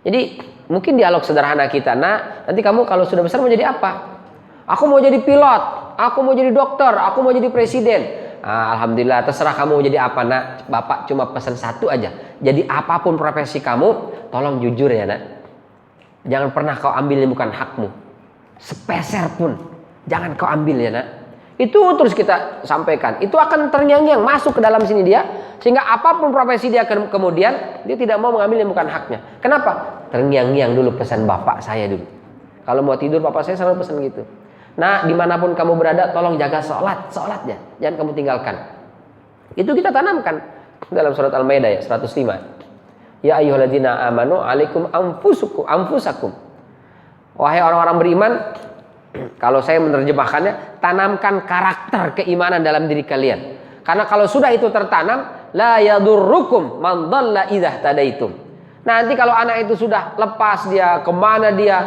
Jadi mungkin dialog sederhana kita. Nah, nanti kamu kalau sudah besar mau jadi apa? Aku mau jadi pilot. Aku mau jadi dokter. Aku mau jadi presiden. Alhamdulillah, terserah kamu mau jadi apa nak. Bapak cuma pesan satu aja. Jadi apapun profesi kamu, tolong jujur ya nak. Jangan pernah kau ambil yang bukan hakmu. Sepeser pun jangan kau ambil ya nak. Itu terus kita sampaikan. Itu akan terngiang-ngiang masuk ke dalam sini dia. Sehingga apapun profesi dia kemudian, dia tidak mau mengambil yang bukan haknya. Kenapa? Terngiang-ngiang dulu pesan bapak saya dulu. Kalau mau tidur bapak saya selalu pesan gitu. Nah dimanapun kamu berada tolong jaga sholatnya. Jangan kamu tinggalkan. Itu kita tanamkan dalam surat Al-Maidah ya, 105. Ya ayyuhalladzina amanu alaikum anfusakum. Wahai orang-orang beriman, kalau saya menerjemahkannya, tanamkan karakter keimanan dalam diri kalian. Karena kalau sudah itu tertanam, la yadurrukum man dhalla idza tadaitum. Nanti kalau anak itu sudah lepas dia kemana dia,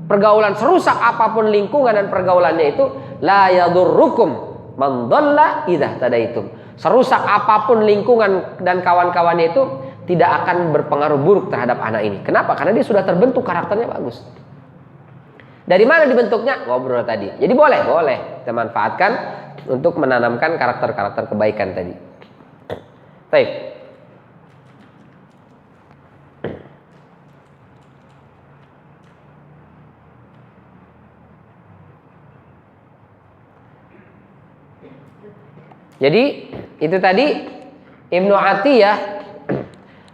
pergaulan serusak apapun lingkungan dan pergaulannya itu, la yadurrukum man dhalla idza tadaitum. Serusak apapun lingkungan dan kawan-kawannya itu tidak akan berpengaruh buruk terhadap anak ini. Kenapa? Karena dia sudah terbentuk, karakternya bagus. Dari mana dibentuknya? Ngobrol tadi. Jadi boleh kita manfaatkan untuk menanamkan karakter-karakter kebaikan tadi. Baik. Jadi itu tadi Ibnu Atiyah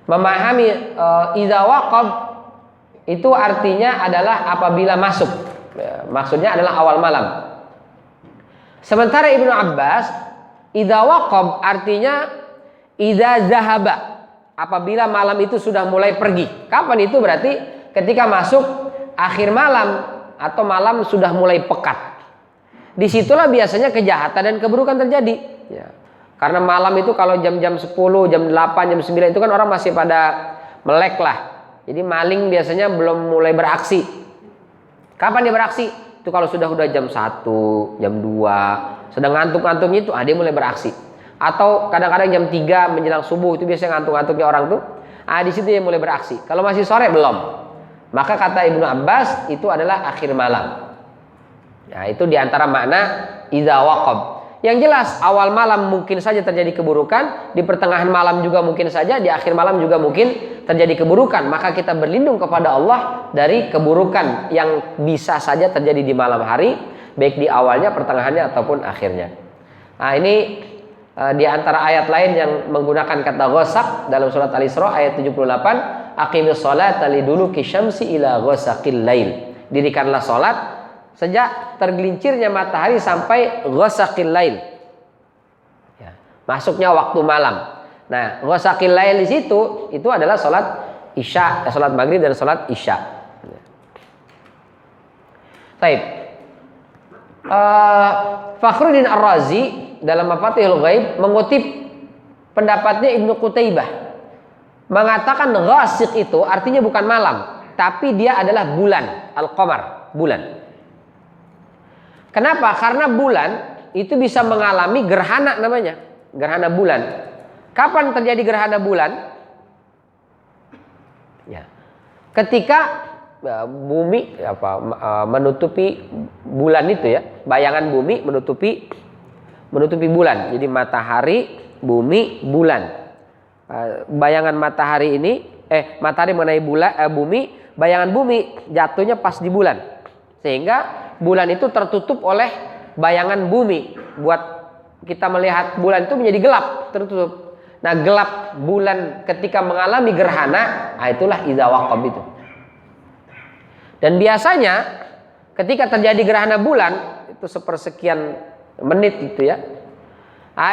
memahami idza waqab itu artinya adalah apabila masuk. Maksudnya adalah awal malam. Sementara Ibnu Abbas idza waqab artinya idza zahaba. apabila malam itu sudah mulai pergi. Kapan itu? Berarti ketika masuk akhir malam atau malam sudah mulai pekat. Disitulah biasanya kejahatan dan keburukan terjadi. Ya. Karena malam itu kalau jam-jam 10, jam 8, jam 9 itu kan orang masih pada melek lah. Jadi maling biasanya belum mulai beraksi. Kapan dia beraksi? Itu kalau sudah jam 1, jam 2, sedang ngantuk-ngantuknya itu dia mulai beraksi. Atau kadang-kadang jam 3 menjelang subuh itu biasanya ngantuk-ngantuknya orang tuh. Di situ dia mulai beraksi. Kalau masih sore belum. Maka kata Ibnu Abbas itu adalah akhir malam. Nah, itu diantara makna idza waqab. Yang jelas awal malam mungkin saja terjadi keburukan, di pertengahan malam juga mungkin saja, di akhir malam juga mungkin terjadi keburukan. Maka kita berlindung kepada Allah dari keburukan yang bisa saja terjadi di malam hari, baik di awalnya, pertengahannya ataupun akhirnya. Nah, ini di antara ayat lain yang menggunakan kata ghasaq dalam surat Al-Isra ayat 78, aqimis sholata liduluki syamsi ila ghasaqil lail. Dirikanlah salat sejak tergelincirnya matahari sampai ghasaqil lail. Ya, masuknya waktu malam. Nah, ghasaqil lail di situ itu adalah salat isya, salat maghrib dan salat isya. Baik. Fakhruddin Ar-Razi dalam Mafatihul Ghaib mengutip pendapatnya Ibnu Qutaibah, mengatakan ghasiq itu artinya bukan malam, tapi dia adalah bulan, al-qamar, bulan. Kenapa? Karena bulan itu bisa mengalami gerhana namanya, gerhana bulan. Kapan terjadi gerhana bulan? Ya. Ketika bumi menutupi bulan itu ya, bayangan bumi menutupi bulan. Jadi matahari, bumi, bulan. Bayangan matahari ini matahari mengenai bumi, bayangan bumi jatuhnya pas di bulan. Sehingga bulan itu tertutup oleh bayangan bumi. Buat kita melihat bulan itu menjadi gelap, tertutup. Nah, gelap bulan ketika mengalami gerhana, itulah idza waqab itu. Dan biasanya ketika terjadi gerhana bulan itu sepersekian menit gitu ya.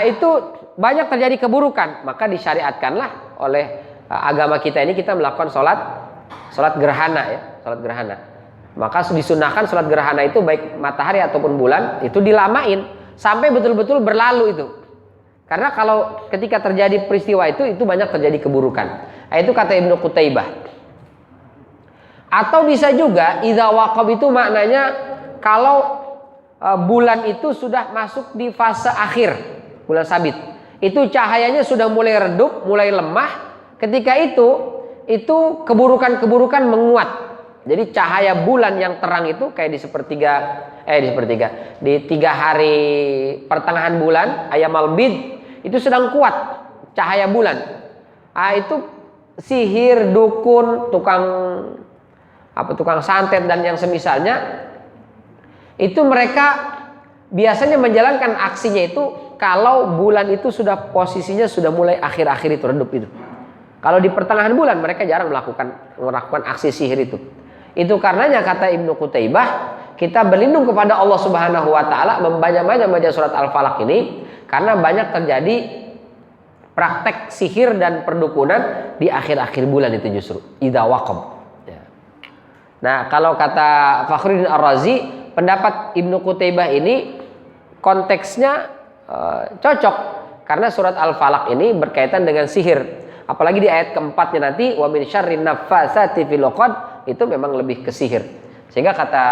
Itu banyak terjadi keburukan, maka disyariatkanlah oleh agama kita ini kita melakukan salat gerhana ya, salat gerhana. Maka disunahkan sholat gerhana itu baik matahari ataupun bulan itu dilamain sampai betul-betul berlalu itu. Karena kalau ketika terjadi peristiwa itu banyak terjadi keburukan. Itu kata Ibnu Qutaibah. Atau bisa juga idza waqab itu maknanya kalau bulan itu sudah masuk di fase akhir, bulan sabit. Itu cahayanya sudah mulai redup, mulai lemah. Ketika itu keburukan-keburukan menguat. Jadi cahaya bulan yang terang itu kayak di 3 hari pertengahan bulan, ayamal bid, itu sedang kuat cahaya bulan. Itu sihir, dukun, tukang santet dan yang semisalnya, itu mereka biasanya menjalankan aksinya itu kalau bulan itu sudah posisinya sudah mulai akhir-akhir itu redup itu. Kalau di pertengahan bulan mereka jarang melakukan aksi sihir itu. Itu karenanya kata Ibnu Qutaibah, kita berlindung kepada Allah Subhanahu wa taala membaca surat Al-Falaq ini karena banyak terjadi praktek sihir dan perdukunan di akhir-akhir bulan itu justru idza waqab. Ya. Nah, kalau kata Fakhruddin Ar-Razi, pendapat Ibnu Qutaibah ini konteksnya cocok karena surat Al-Falaq ini berkaitan dengan sihir. Apalagi di ayat keempatnya nanti wa min syarrin naffasati fil 'uqad, itu memang lebih ke sihir. Sehingga kata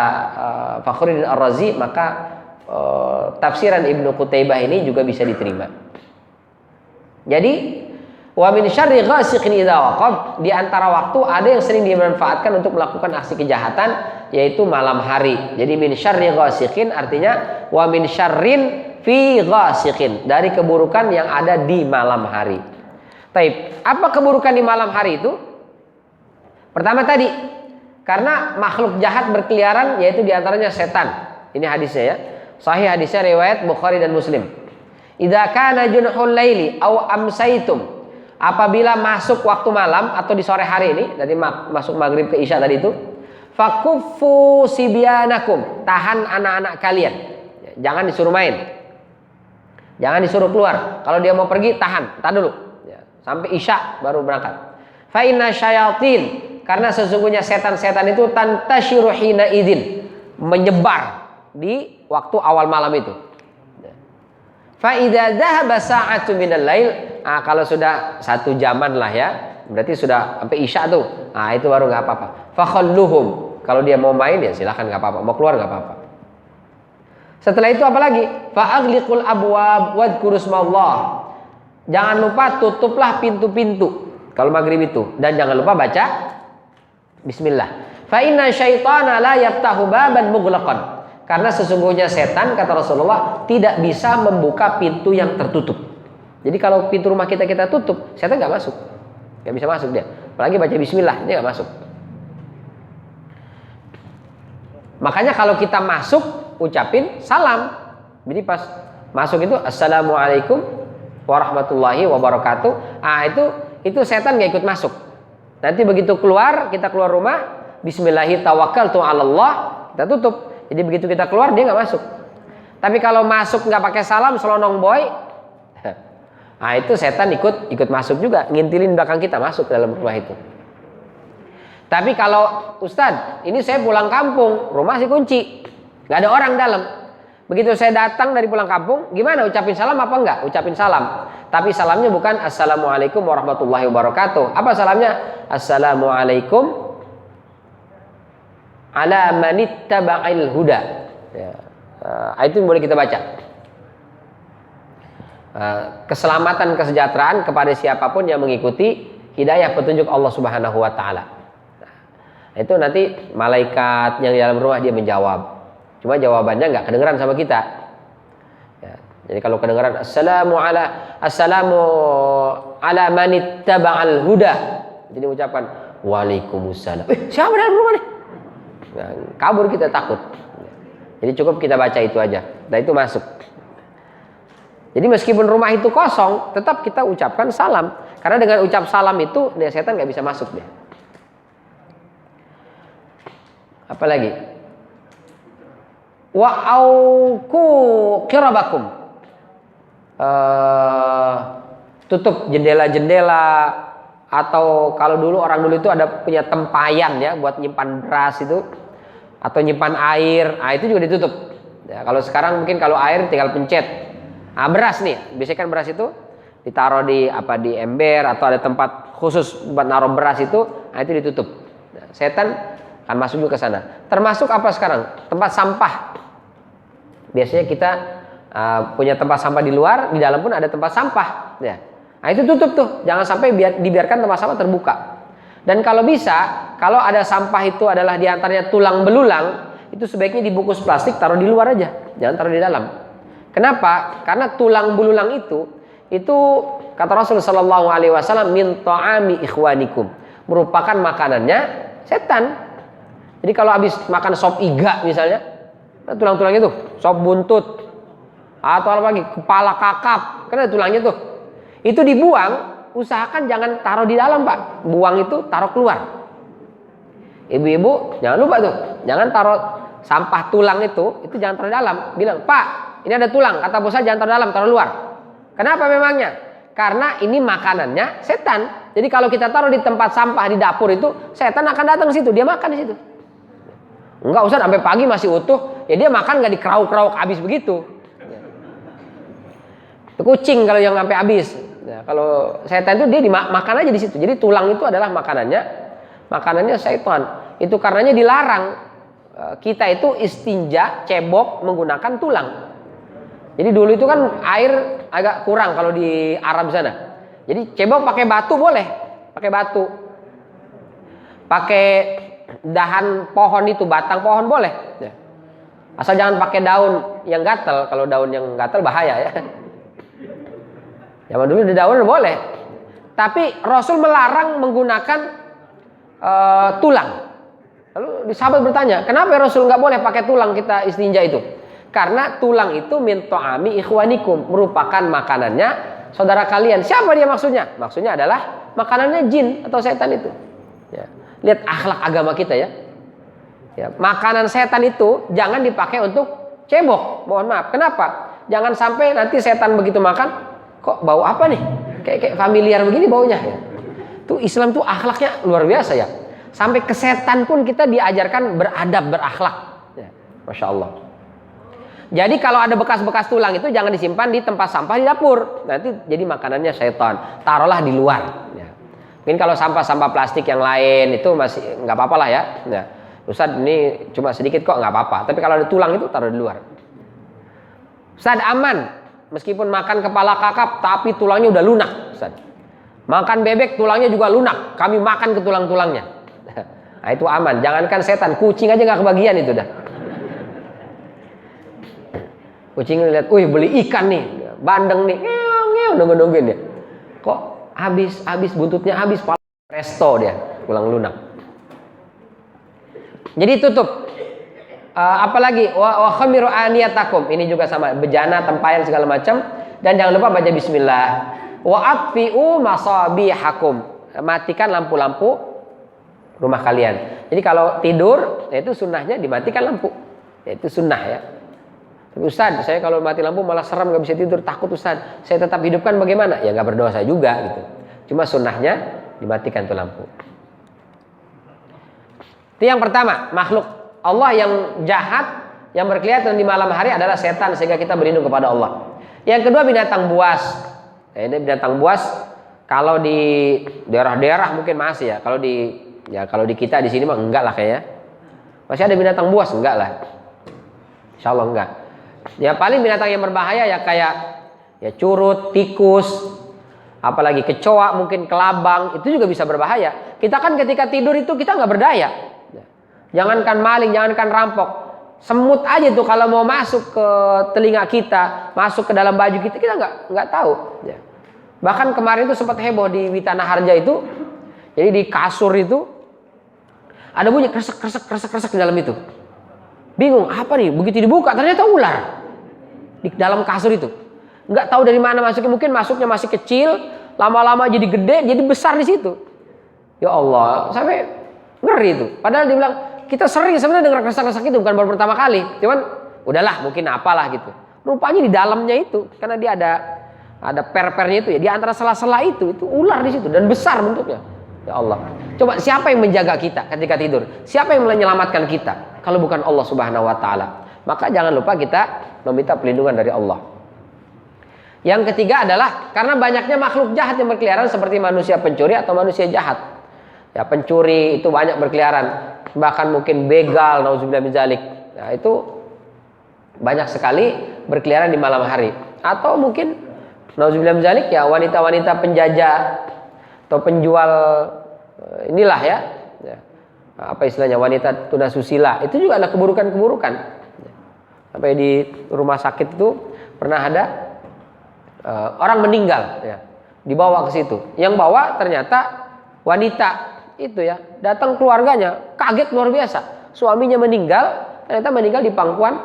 Fakhruddin Ar-Razi, maka tafsiran Ibnu Qutaibah ini juga bisa diterima. Jadi wa min syarri ghasiqin idza waqab, di antara waktu ada yang sering dimanfaatkan untuk melakukan aksi kejahatan yaitu malam hari. Jadi min syarri ghasiqin artinya wa min syarrin fi ghasiqin, dari keburukan yang ada di malam hari. Taib, apa keburukan di malam hari itu? Pertama tadi, karena makhluk jahat berkeliaran, yaitu diantaranya setan. Ini hadisnya ya. Sahih hadisnya riwayat Bukhari dan Muslim. Idza kana junhul laili aw amsaitum, apabila masuk waktu malam atau di sore hari ini, dari masuk maghrib ke isya tadi itu, fakuffu sibyanakum, tahan anak-anak kalian. Jangan disuruh main. Jangan disuruh keluar. Kalau dia mau pergi, tahan dulu. sampai isya baru berangkat. Fa inna syayatin, karena sesungguhnya setan-setan itu tantasyiru hina idzin, menyebar di waktu awal malam itu. Fa idza dhahaba sa'atu minal lail, kalau sudah 1 jaman lah ya, berarti sudah sampai isya tuh. Itu baru enggak apa-apa. Fa khalluhum, kalau dia mau main ya silakan enggak apa-apa, mau keluar enggak apa-apa. Setelah itu apa lagi? Fa aghliqul abwab wadhkuru smallah. Jangan lupa tutuplah pintu-pintu kalau maghrib itu, dan jangan lupa baca bismillah. Fa inna syaitana la yaftahu baban mughlaqan. Karena sesungguhnya setan, kata Rasulullah, tidak bisa membuka pintu yang tertutup. Jadi kalau pintu rumah kita tutup, setan nggak masuk, nggak bisa masuk dia. Apalagi baca bismillah, dia nggak masuk. Makanya kalau kita masuk, ucapin salam. Jadi pas masuk itu assalamualaikum warahmatullahi wabarakatuh. Itu setan nggak ikut masuk. Nanti begitu keluar, kita keluar rumah, bismillahi tawakkaltu 'alallah, kita tutup. Jadi begitu kita keluar dia nggak masuk. Tapi kalau masuk nggak pakai salam, selonong boy, itu setan ikut masuk juga, ngintilin belakang kita masuk ke dalam rumah itu. Tapi kalau Ustadz, ini saya pulang kampung, rumah sih kunci, nggak ada orang dalam. Begitu saya datang dari pulang kampung, gimana, ucapin salam apa enggak? Ucapin salam. Tapi salamnya bukan assalamualaikum warahmatullahi wabarakatuh. Apa salamnya? Assalamualaikum ala manittaba'il huda. Ya. Itu yang boleh kita baca. Keselamatan, kesejahteraan kepada siapapun yang mengikuti hidayah petunjuk Allah Subhanahu wa taala. Itu nanti malaikat yang di dalam rumah dia menjawab. Cuma jawabannya nggak kedengeran sama kita. Ya. Jadi kalau kedengeran assalamu ala manittaba'al huda, jadi ucapkan waalaikumsalam. Siapa dalam rumah nih? Nah, kabur kita, takut. Jadi cukup kita baca itu aja, dan itu masuk. Jadi meskipun rumah itu kosong, tetap kita ucapkan salam. Karena dengan ucap salam itu, setan nggak bisa masuk deh. Apalagi? Wa auku qirabakum. Tutup jendela-jendela, atau kalau dulu orang dulu itu ada punya tempayan ya buat nyimpan beras itu, atau nyimpan air, itu juga ditutup. Ya, kalau sekarang mungkin kalau air tinggal pencet. Beras nih, biasanya kan beras itu ditaruh di ember, atau ada tempat khusus buat naruh beras itu ditutup. Nah, setan akan masuk juga ke sana. Termasuk apa sekarang? Tempat sampah. Biasanya kita punya tempat sampah di luar, di dalam pun ada tempat sampah. Ya. Itu tutup tuh, jangan sampai dibiarkan tempat sampah terbuka. Dan kalau bisa, kalau ada sampah itu adalah diantaranya tulang belulang, itu sebaiknya dibungkus plastik, taruh di luar aja, jangan taruh di dalam. Kenapa? Karena tulang belulang itu kata Rasulullah Shallallahu Alaihi Wasallam, min ta'ami ikhwanikum, merupakan makanannya setan. Jadi kalau habis makan sop iga misalnya, tulang-tulang itu, sop buntut, atau apa lagi, kepala kakap, kan ada tulangnya tuh, itu dibuang. Usahakan jangan taruh di dalam, Pak. Buang itu taruh keluar. Ibu-ibu jangan lupa tuh, jangan taruh sampah tulang itu jangan taruh di dalam. Bilang, Pak, ini ada tulang, kata bos saya jangan taruh dalam, taruh luar. Kenapa memangnya? Karena ini makanannya setan. Jadi kalau kita taruh di tempat sampah di dapur itu, setan akan datang ke situ, dia makan di situ. Enggak usah sampai pagi masih utuh, ya dia makan nggak dikerauk-kerauk habis begitu. Itu kucing kalau yang sampai habis. Ya, kalau setan itu dia makan aja di situ. Jadi tulang itu adalah makanannya setan. Itu karenanya dilarang kita itu istinja, cebok menggunakan tulang. Jadi dulu itu kan air agak kurang kalau di Arab sana. Jadi cebok pakai batu boleh, pakai batu. Pakai dahan pohon itu, batang pohon boleh. Ya. Asal jangan pakai daun yang gatel. Kalau daun yang gatel bahaya ya. Zaman dulu di daun boleh. Tapi Rasul melarang menggunakan tulang. Lalu sahabat bertanya, kenapa Rasul nggak boleh pakai tulang kita istinja itu? Karena tulang itu min ta'ami ikhwanikum, merupakan makanannya saudara kalian. Siapa dia maksudnya? Maksudnya adalah makanannya jin atau setan itu. Ya. Lihat akhlak agama kita ya. Ya. Makanan setan itu jangan dipakai untuk cebok. Mohon maaf. Kenapa? Jangan sampai nanti setan begitu makan, kok bau apa nih? kayak familiar begini baunya ya. Tuh Islam tuh akhlaknya luar biasa ya. Sampai ke setan pun kita diajarkan beradab, berakhlak. Ya, Masya Allah. Jadi kalau ada bekas-bekas tulang itu jangan disimpan di tempat sampah di dapur. Nanti jadi makanannya setan. Taruhlah di luar. Ya. Mungkin kalau sampah-sampah plastik yang lain itu masih nggak apa-apa lah ya. Nah, Ustaz ini cuma sedikit kok nggak apa-apa. Tapi kalau ada tulang itu taruh di luar. Ustaz aman. Meskipun makan kepala kakap tapi tulangnya udah lunak. Ustaz. Makan bebek tulangnya juga lunak. Kami makan ke tulang-tulangnya. Nah itu aman. Jangankan setan, kucing aja nggak kebagian itu dah. Kucing lihat, beli ikan nih, bandeng nih, nunggu-nungguin dia. Kok habis buntutnya habis, presto dia, tulang lunak. Jadi tutup. Apalagi wa khamiru aniyatakum. Ini juga sama, bejana, tempayan segala macam. Dan jangan lupa baca bismillah. Wa atfi'u masabihakum. Matikan lampu-lampu rumah kalian. Jadi kalau tidur, itu sunnahnya dimatikan lampu. Itu sunnah ya. Tapi Ustaz, saya kalau mati lampu malah serem, nggak bisa tidur, takut Ustaz. Saya tetap hidupkan bagaimana? Ya nggak berdosa juga gitu. Cuma sunnahnya dimatikan tuh lampu. Itu yang pertama, makhluk Allah yang jahat, yang berkelihatan di malam hari adalah setan, sehingga kita berlindung kepada Allah. Yang kedua binatang buas. Ini binatang buas kalau di daerah-daerah mungkin masih ya. Kalau di kita di sini mah enggak lah kayaknya. Masih ada binatang buas enggak lah. Insya Allah enggak. Ya paling binatang yang berbahaya ya kayak ya curut, tikus, apalagi kecoa, mungkin kelabang, itu juga bisa berbahaya. Kita kan ketika tidur itu kita nggak berdaya. Jangankan maling, jangankan rampok, semut aja tuh kalau mau masuk ke telinga kita, masuk ke dalam baju kita nggak tahu. Ya. Bahkan kemarin itu sempat heboh di Witana Harja itu, jadi di kasur itu ada bunyi kresek di dalam itu. Bingung apa nih? Begitu dibuka ternyata ular di dalam kasur itu. Nggak tahu dari mana masuknya, mungkin masuknya masih kecil, lama-lama jadi gede, jadi besar di situ. Ya Allah, sampai ngeri itu. Padahal dia bilang kita sering sebenarnya dengar kresek-kresek itu, bukan baru pertama kali. Cuman udahlah, mungkin apalah gitu. Rupanya di dalamnya itu, karena dia ada per-pernya itu ya, di antara sela-sela itu ular di situ dan besar bentuknya. Ya Allah. Coba siapa yang menjaga kita ketika tidur? Siapa yang menyelamatkan kita? Kalau bukan Allah Subhanahu wa taala. Maka jangan lupa kita meminta perlindungan dari Allah. Yang ketiga adalah karena banyaknya makhluk jahat yang berkeliaran seperti manusia pencuri atau manusia jahat. Ya, pencuri itu banyak berkeliaran, bahkan mungkin begal, nauzubillah min dzalik. Nah, itu banyak sekali berkeliaran di malam hari. Atau mungkin nauzubillah min dzalik ya wanita-wanita penjajah atau penjual inilah ya. Apa istilahnya, wanita tunasusila, itu juga ada keburukan-keburukan. Sampai di rumah sakit itu pernah ada orang meninggal ya, dibawa ke situ. Yang bawa ternyata wanita itu ya, datang keluarganya kaget luar biasa, suaminya meninggal, ternyata meninggal di pangkuan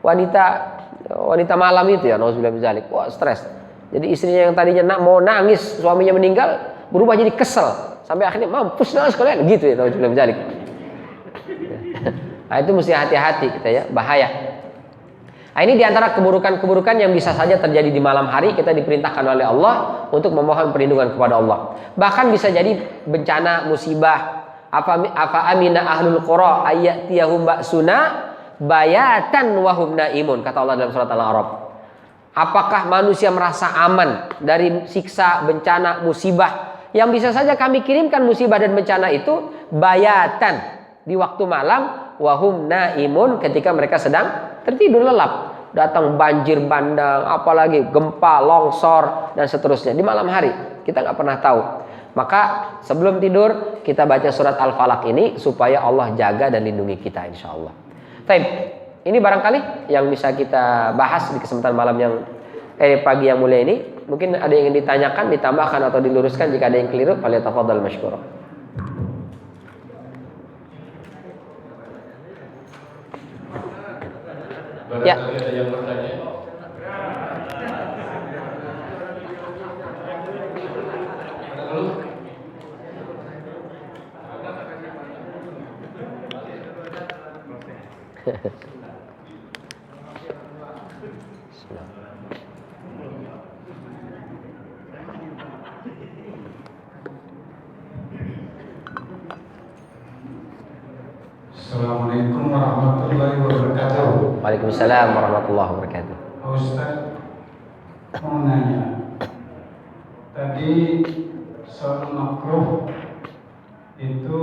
wanita malam itu ya, nauzubillah min dzalik. Wah, stres. Jadi istrinya yang tadinya mau nangis suaminya meninggal berubah jadi kesel, sampai akhirnya mampus lah sekalian gitu ya, nauzubillah min dzalik. Nah, itu mesti hati-hati kita ya, bahaya. Nah, ini diantara keburukan-keburukan yang bisa saja terjadi di malam hari. Kita diperintahkan oleh Allah untuk memohon perlindungan kepada Allah. Bahkan bisa jadi bencana, musibah. Afa amina ahlul qura ayatiyahum ba'suna bayatan wa hum naimun, kata Allah dalam surat Al-A'raf. Apakah manusia merasa aman dari siksa, bencana, musibah yang bisa saja kami kirimkan musibah dan bencana itu bayatan, di waktu malam, wahum naimun, ketika mereka sedang tertidur lelap. Datang banjir bandang, apalagi gempa, longsor dan seterusnya di malam hari. Kita nggak pernah tahu. Maka sebelum tidur kita baca surat Al-Falaq ini supaya Allah jaga dan lindungi kita, insya Allah. Baik, ini barangkali yang bisa kita bahas di kesempatan malam yang pagi yang mulia ini. Mungkin ada yang ingin ditanyakan, ditambahkan atau diluruskan. Jika ada yang keliru, falyatafadhal masykurah. Ya. Ada yang bertanya? Assalamualaikum warahmatullahi wabarakatuh. Waalaikumsalam warahmatullahi wabarakatuh. Pak Ustaz, mau nanya. Tadi soal makruh itu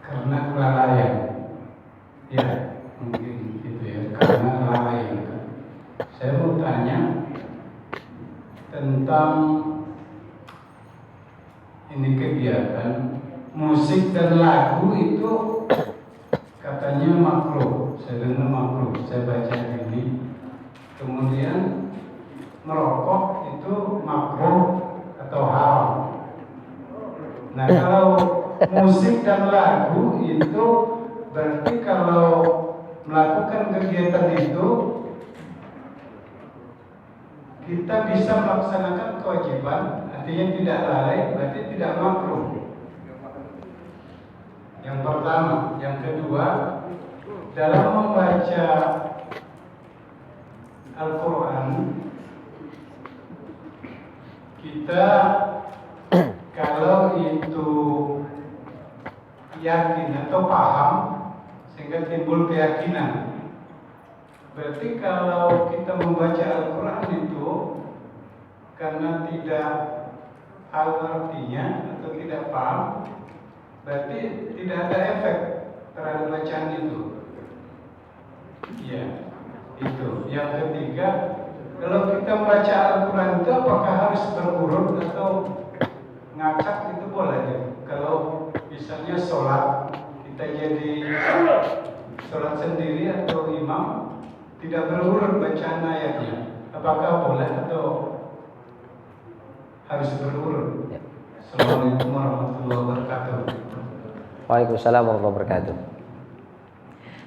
karena kelalaian. Ya, mungkin gitu ya, karena kelalaian. Saya mau tanya tentang ini kegiatan musik dan lagu itu katanya makruh. Saya dengar makruh, saya baca ini. Kemudian merokok itu makruh atau haram. Nah, kalau musik dan lagu itu berarti kalau melakukan kegiatan itu kita bisa melaksanakan kewajiban, artinya tidak lalai, berarti tidak makruh. Yang pertama, yang kedua, dalam membaca Al-Quran, kita kalau itu yakin atau paham sehingga timbul keyakinan. Berarti kalau kita membaca Al-Quran itu karena tidak tahu artinya atau tidak paham, berarti tidak ada efek terhadap bacaan itu. Iya, itu. Yang ketiga, kalau kita membaca Al-Quran itu apakah harus berurut atau ngacak itu boleh ya? Kalau misalnya sholat, kita jadi sholat sendiri atau imam tidak berurut bacaan ayatnya, apakah boleh atau harus berurut? Assalamualaikum warahmatullahi wabarakatuh. Waalaikumsalam warahmatullahi wabarakatuh.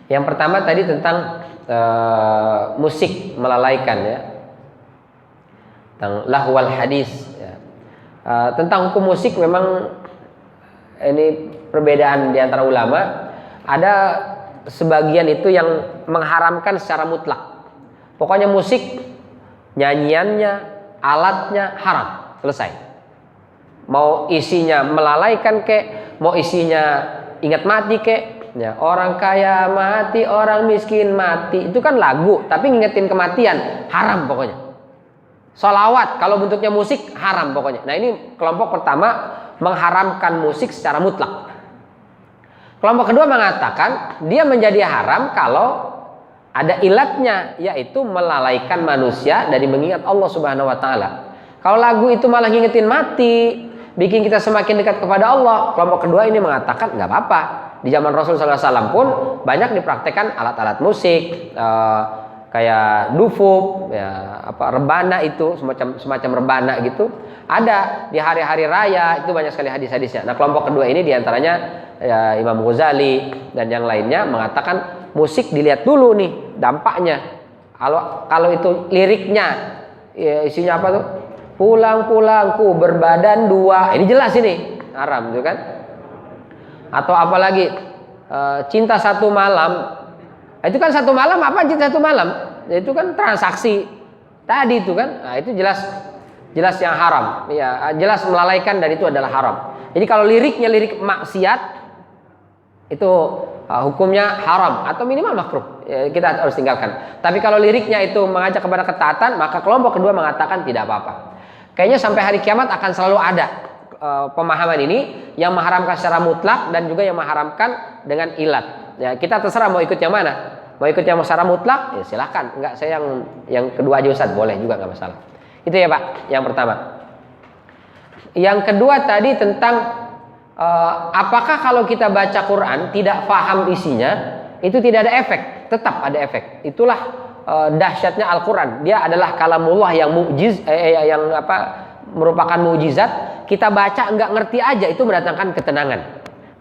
Yang pertama tadi tentang musik melalaikan ya, tentang lahwal hadis ya. Tentang hukum musik memang ini perbedaan di antara ulama. Ada sebagian itu yang mengharamkan secara mutlak. Pokoknya musik, nyanyiannya, alatnya haram, selesai. Mau isinya melalaikan kek, mau isinya ingat mati kek, ya, orang kaya mati, orang miskin mati, itu kan lagu, tapi ngingetin kematian, haram pokoknya. Sholawat kalau bentuknya musik haram pokoknya. Nah, ini kelompok pertama mengharamkan musik secara mutlak. Kelompok kedua mengatakan dia menjadi haram kalau ada ilatnya, yaitu melalaikan manusia dari mengingat Allah Subhanahu wa taala. Kalau lagu itu malah ngingetin mati, bikin kita semakin dekat kepada Allah, kelompok kedua ini mengatakan nggak apa-apa. Di zaman Rasul SAW pun banyak dipraktekkan alat-alat musik, kayak dufuk, ya, rebana itu semacam rebana gitu. Ada di hari-hari raya, itu banyak sekali hadis-hadisnya. Nah, kelompok kedua ini diantaranya ya, Imam Ghazali dan yang lainnya mengatakan musik dilihat dulu nih dampaknya. Kalau itu liriknya ya, isinya apa tuh? Pulang-pulangku berbadan dua. Ini jelas ini haram gitu kan? Atau apalagi cinta satu malam. Itu kan satu malam apa cinta satu malam? Itu kan transaksi tadi itu kan. Nah, itu jelas yang haram. Ya, jelas melalaikan dan itu adalah haram. Jadi kalau liriknya lirik maksiat itu hukumnya haram atau minimal makruh. Ya, kita harus tinggalkan. Tapi kalau liriknya itu mengajak kepada ketaatan, maka kelompok kedua mengatakan tidak apa-apa. Kayaknya sampai hari kiamat akan selalu ada pemahaman ini yang mengharamkan secara mutlak dan juga yang mengharamkan dengan ilat. Ya, kita terserah mau ikut yang mana. Mau ikut yang secara mutlak, ya silahkan. Enggak, saya yang kedua aja Ustaz, boleh juga nggak masalah. Itu ya Pak, yang pertama. Yang kedua tadi tentang apakah kalau kita baca Quran tidak paham isinya, itu tidak ada efek? Tetap ada efek. Itulah dahsyatnya Al-Quran. Dia adalah kalamullah yang merupakan mukjizat. Kita baca nggak ngerti aja itu mendatangkan ketenangan.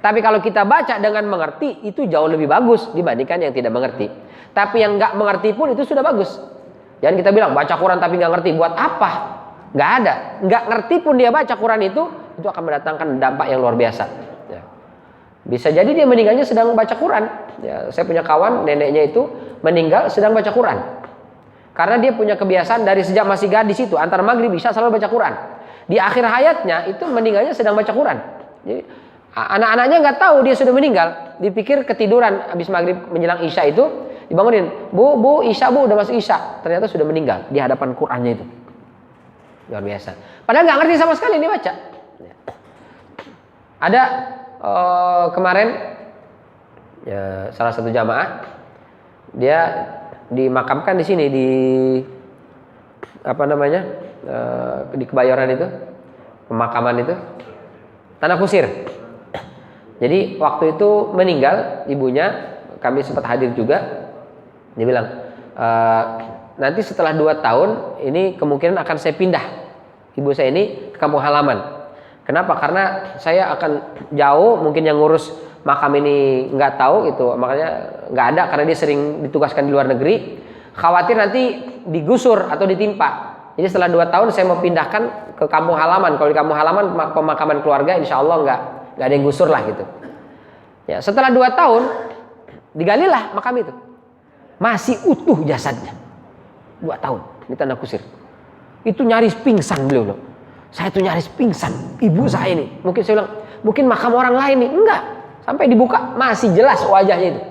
Tapi kalau kita baca dengan mengerti itu jauh lebih bagus dibandingkan yang tidak mengerti. Tapi yang nggak mengerti pun itu sudah bagus. Jangan kita bilang baca Quran tapi nggak ngerti, buat apa? Nggak ada. Nggak ngerti pun dia baca Quran itu akan mendatangkan dampak yang luar biasa. Ya. Bisa jadi dia meninggalnya sedang baca Quran. Ya, saya punya kawan neneknya itu meninggal sedang baca Quran. Karena dia punya kebiasaan dari sejak masih gadis itu antara maghrib bisa selalu baca Quran. Di akhir hayatnya itu meninggalnya sedang baca Quran. Jadi Anak-anaknya nggak tahu dia sudah meninggal. Dipikir ketiduran habis maghrib menjelang isya itu, dibangunin, bu isya bu, udah masuk isya. Ternyata sudah meninggal di hadapan Qur'annya itu. Luar biasa. Padahal nggak ngerti sama sekali ini baca. Ada kemarin ya, salah satu jamaah dia dimakamkan di sini di apa namanya di Kebayoran itu, pemakaman itu Tanah Kusir. Jadi waktu itu meninggal ibunya, kami sempat hadir juga. Dia bilang nanti setelah 2 tahun ini kemungkinan akan saya pindah ibu saya ini ke kampung halaman. Kenapa? Karena saya akan jauh, mungkin yang ngurus makam ini nggak tahu gitu, makanya nggak ada karena dia sering ditugaskan di luar negeri. Khawatir nanti digusur atau ditimpa. Jadi setelah 2 tahun saya mau pindahkan ke kampung halaman. Kalau di kampung halaman pemakaman keluarga, insya Allah nggak ada yang gusur lah gitu. Ya, setelah 2 tahun digalilah makam itu, masih utuh jasadnya. 2 tahun di Tanah Kusir. Itu nyaris pingsan beliau loh. Saya tuh nyaris pingsan, ibu saya ini. Mungkin saya bilang, mungkin makam orang lain nih. Enggak, sampai dibuka masih jelas wajahnya itu,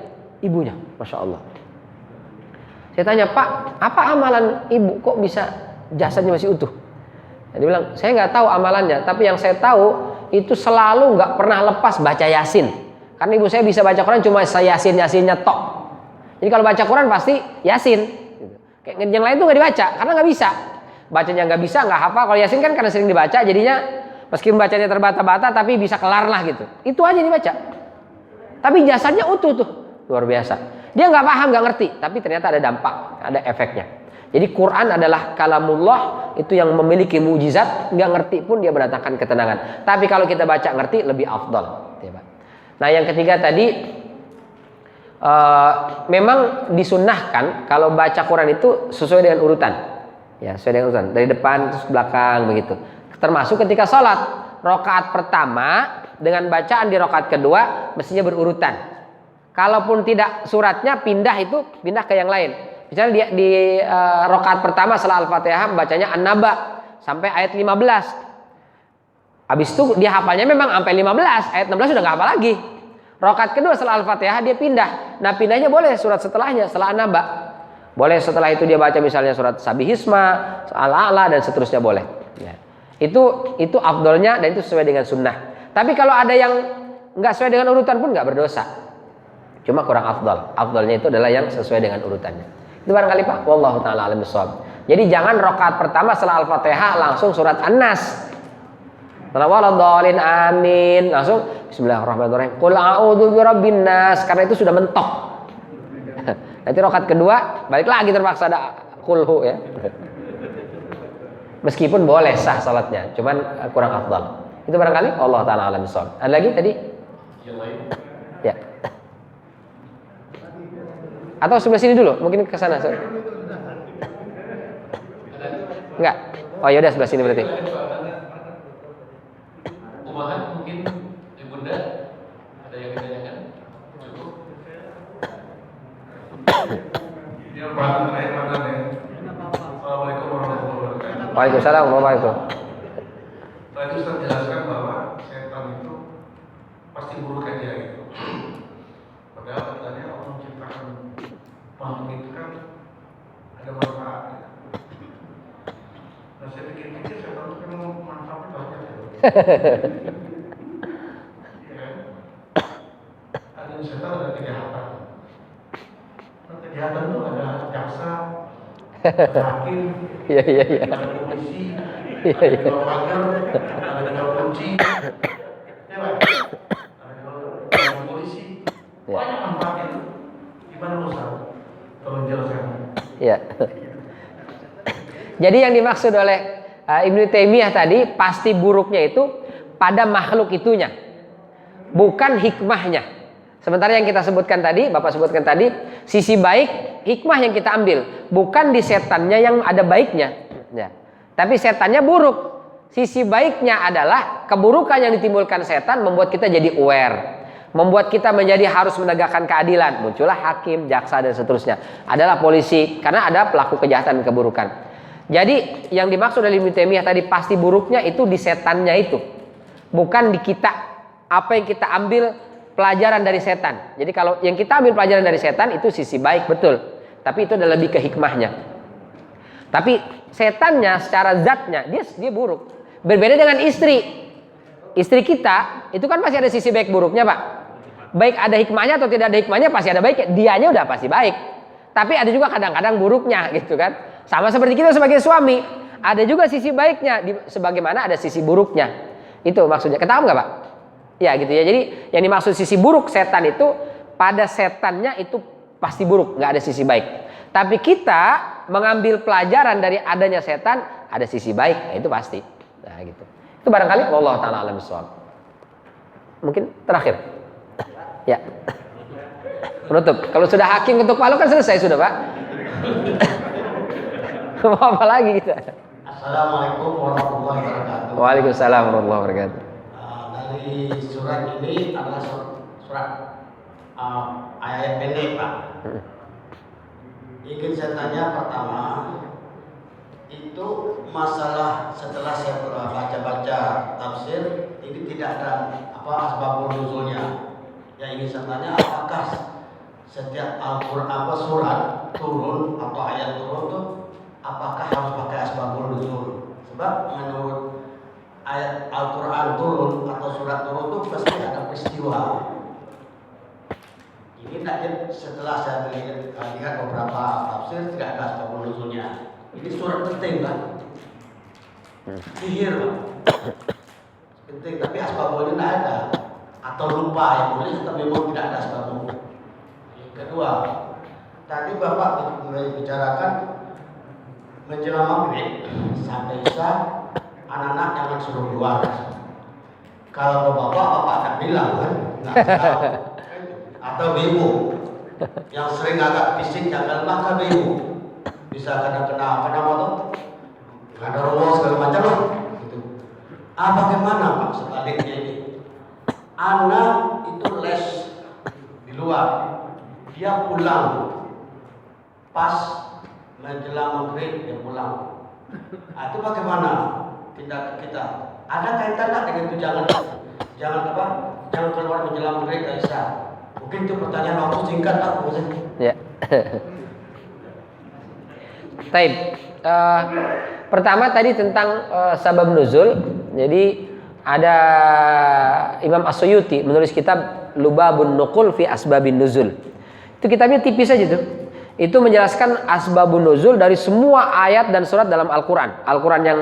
ibunya, masya Allah. Saya tanya, Pak, apa amalan ibu kok bisa jasadnya masih utuh? Dia bilang, saya nggak tahu amalannya, tapi yang saya tahu itu selalu nggak pernah lepas baca Yasin. Karena ibu saya bisa baca Quran cuma Yasinnya tok. Jadi kalau baca Quran pasti Yasin. Kayak yang lain tuh nggak dibaca karena nggak bisa. Bacanya nggak bisa, nggak hafal. Kalau Yasin kan karena sering dibaca, jadinya meskipun bacanya terbata-bata tapi bisa kelar lah gitu. Itu aja dibaca. Tapi jasadnya utuh tuh, luar biasa. Dia nggak paham, nggak ngerti, tapi ternyata ada dampak, ada efeknya. Jadi Quran adalah kalamullah, itu yang memiliki mujizat. Nggak ngerti pun dia mendatangkan ketenangan. Tapi kalau kita baca ngerti lebih afdal. Nah yang ketiga tadi, memang disunnahkan kalau baca Quran itu sesuai dengan urutan. Ya, sesuai dengan urutan, dari depan terus belakang begitu. Termasuk ketika sholat, rakaat pertama dengan bacaan di rakaat kedua mestinya berurutan. Kalaupun tidak suratnya pindah ke yang lain. Misalnya di rakaat pertama setelah Al-Fatihah bacanya An-Naba sampai ayat 15. Habis itu dia hafalnya memang sampai 15, ayat 16 sudah nggak hafal lagi. Rakaat kedua setelah Al-Fatihah dia pindah. Nah, pindahnya boleh surat setelahnya, setelah An-Naba. Boleh setelah itu dia baca misalnya surat Sabihisma, Al-A'la dan seterusnya boleh. Ya. Itu afdolnya dan itu sesuai dengan sunnah. Tapi kalau ada yang nggak sesuai dengan urutan pun nggak berdosa. Cuma kurang afdol. Afdolnya itu adalah yang sesuai dengan urutannya. Itu barangkali Pak. Wallahu ta'ala alim bishawab. Jadi jangan rakaat pertama setelah Al-Fatihah langsung surat An-Nas. Waladhdallin amin. Langsung bismillahirrahmanirrahim. Qul a'udzu birabbin nas. Karena itu sudah mentok. Nanti rakaat kedua balik lagi terpaksa ada kulhu ya. Meskipun boleh sah salatnya, cuman kurang afdal. Itu barangkali Allah taala alam bishawab. Ada lagi tadi? Yang lain? Ya. Atau sebelah sini dulu, mungkin ke sana. Enggak. Oh ya udah sebelah sini berarti. Umahan mungkin Ibunda ada yang ditanyakan? Cukup. Dia bahan terakhir mana nih? Assalamualaikum warahmatullahi wabarakatuh. Waalaikumsalam warahmatullahi wabarakatuh. Tadi Ustaz jelaskan bahwa setan itu pasti buruk aja gitu. Padahal katanya Allah menciptakan makhluk itu kan ada manfaatnya. Nah saya pikir-pikir setan itu kan manfaatnya banyak ya. Ya. Ada setan ada kejahatan. Kejahatan itu ada jaksa, ada hakim, ada polisi, ada pagar, ada kunci, ya Pak, ada polisi, banyak manfaatnya itu. Gimana Ustaz? Tolong jelaskan. Ya. Jadi yang dimaksud oleh Ibnu Taimiyah tadi pasti buruknya itu pada makhluk itunya, bukan hikmahnya. Sementara yang kita sebutkan tadi, Bapak sebutkan tadi, sisi baik, hikmah yang kita ambil, bukan di setannya yang ada baiknya. Ya. Tapi setannya buruk. Sisi baiknya adalah keburukan yang ditimbulkan setan membuat kita jadi aware, membuat kita menjadi harus menegakkan keadilan. Muncullah hakim, jaksa dan seterusnya. Adalah polisi karena ada pelaku kejahatan dan keburukan. Jadi yang dimaksud oleh Ibnu Taimiyah tadi pasti buruknya itu di setannya itu, bukan di kita. apa yang kita ambil pelajaran dari setan. Jadi kalau yang kita ambil pelajaran dari setan itu sisi baik, betul. Tapi itu adalah lebih ke hikmahnya. Tapi setannya secara zatnya dia buruk. Berbeda dengan istri. Istri kita itu kan pasti ada sisi baik buruknya, Pak. Baik ada hikmahnya atau tidak ada hikmahnya pasti ada baiknya. Dianya udah pasti baik. Tapi ada juga kadang-kadang buruknya gitu kan. Sama seperti kita sebagai suami, ada juga sisi baiknya sebagaimana ada sisi buruknya. Itu maksudnya. Ketaham nggak, Pak? Ya gitu ya. Jadi yang dimaksud sisi buruk setan itu pada setannya itu pasti buruk, nggak ada sisi baik. Tapi kita mengambil pelajaran dari adanya setan, ada sisi baik, nah, itu pasti. Nah gitu. Itu barangkali wallahu taala alam bissawab. Mungkin terakhir. Ya. Menutup. Kalau sudah hakim ketuk palu kan selesai sudah, Pak. Mau apa lagi kita? Assalamualaikum warahmatullahi wabarakatuh. Waalaikumsalam warahmatullahi wabarakatuh. Dari surat ini adalah surat ayat pendek, Pak. Ingin saya tanya pertama, itu masalah setelah saya baca-baca tafsir, ini tidak ada asbabun nuzulnya. Yang ingin saya tanya, apakah setiap Al-Quran surat turun atau ayat turun tuh apakah harus pakai asbabun nuzul? Sebab menurut ayat Al-Quran turun atau surat turun itu pasti ada peristiwa. Ini tadi setelah saya lihat beberapa tafsir tidak ada asbabun nuzulnya. Ini surat penting, Pak. Sihir, Pak. Penting, tapi asbabunnya tidak ada. Atau lupa yang boleh, atau memang tidak ada asbabun. Yang kedua, tadi Bapak bicarakan menjelang maghrib sampai isya anak-anak jangan suruh keluar. Kalau bapak tak bilang kan, nggak tahu. Atau ibu yang sering agak bising jangan makan ibu. Bisa kena apa ada rumah segala macam lah. Gitu. Bagaimana Pak sebaliknya ini? Anak itu les di luar, dia pulang pas menjelang maghrib dia pulang. Itu bagaimana tindakan kita? Ada kaitan tak dengan itu jangan keluar menjelang maghrib dan isya. Mungkin itu pertanyaan waktu singkat tak boleh. Ya. Taib. Pertama tadi tentang sabab nuzul. Jadi ada Imam As-Suyuti menulis kitab Lubabun Nuqul fi Asbabin Nuzul. Itu kitabnya tipis aja tuh. Itu menjelaskan asbabun nuzul dari semua ayat dan surat dalam Al-Quran. Al-Quran yang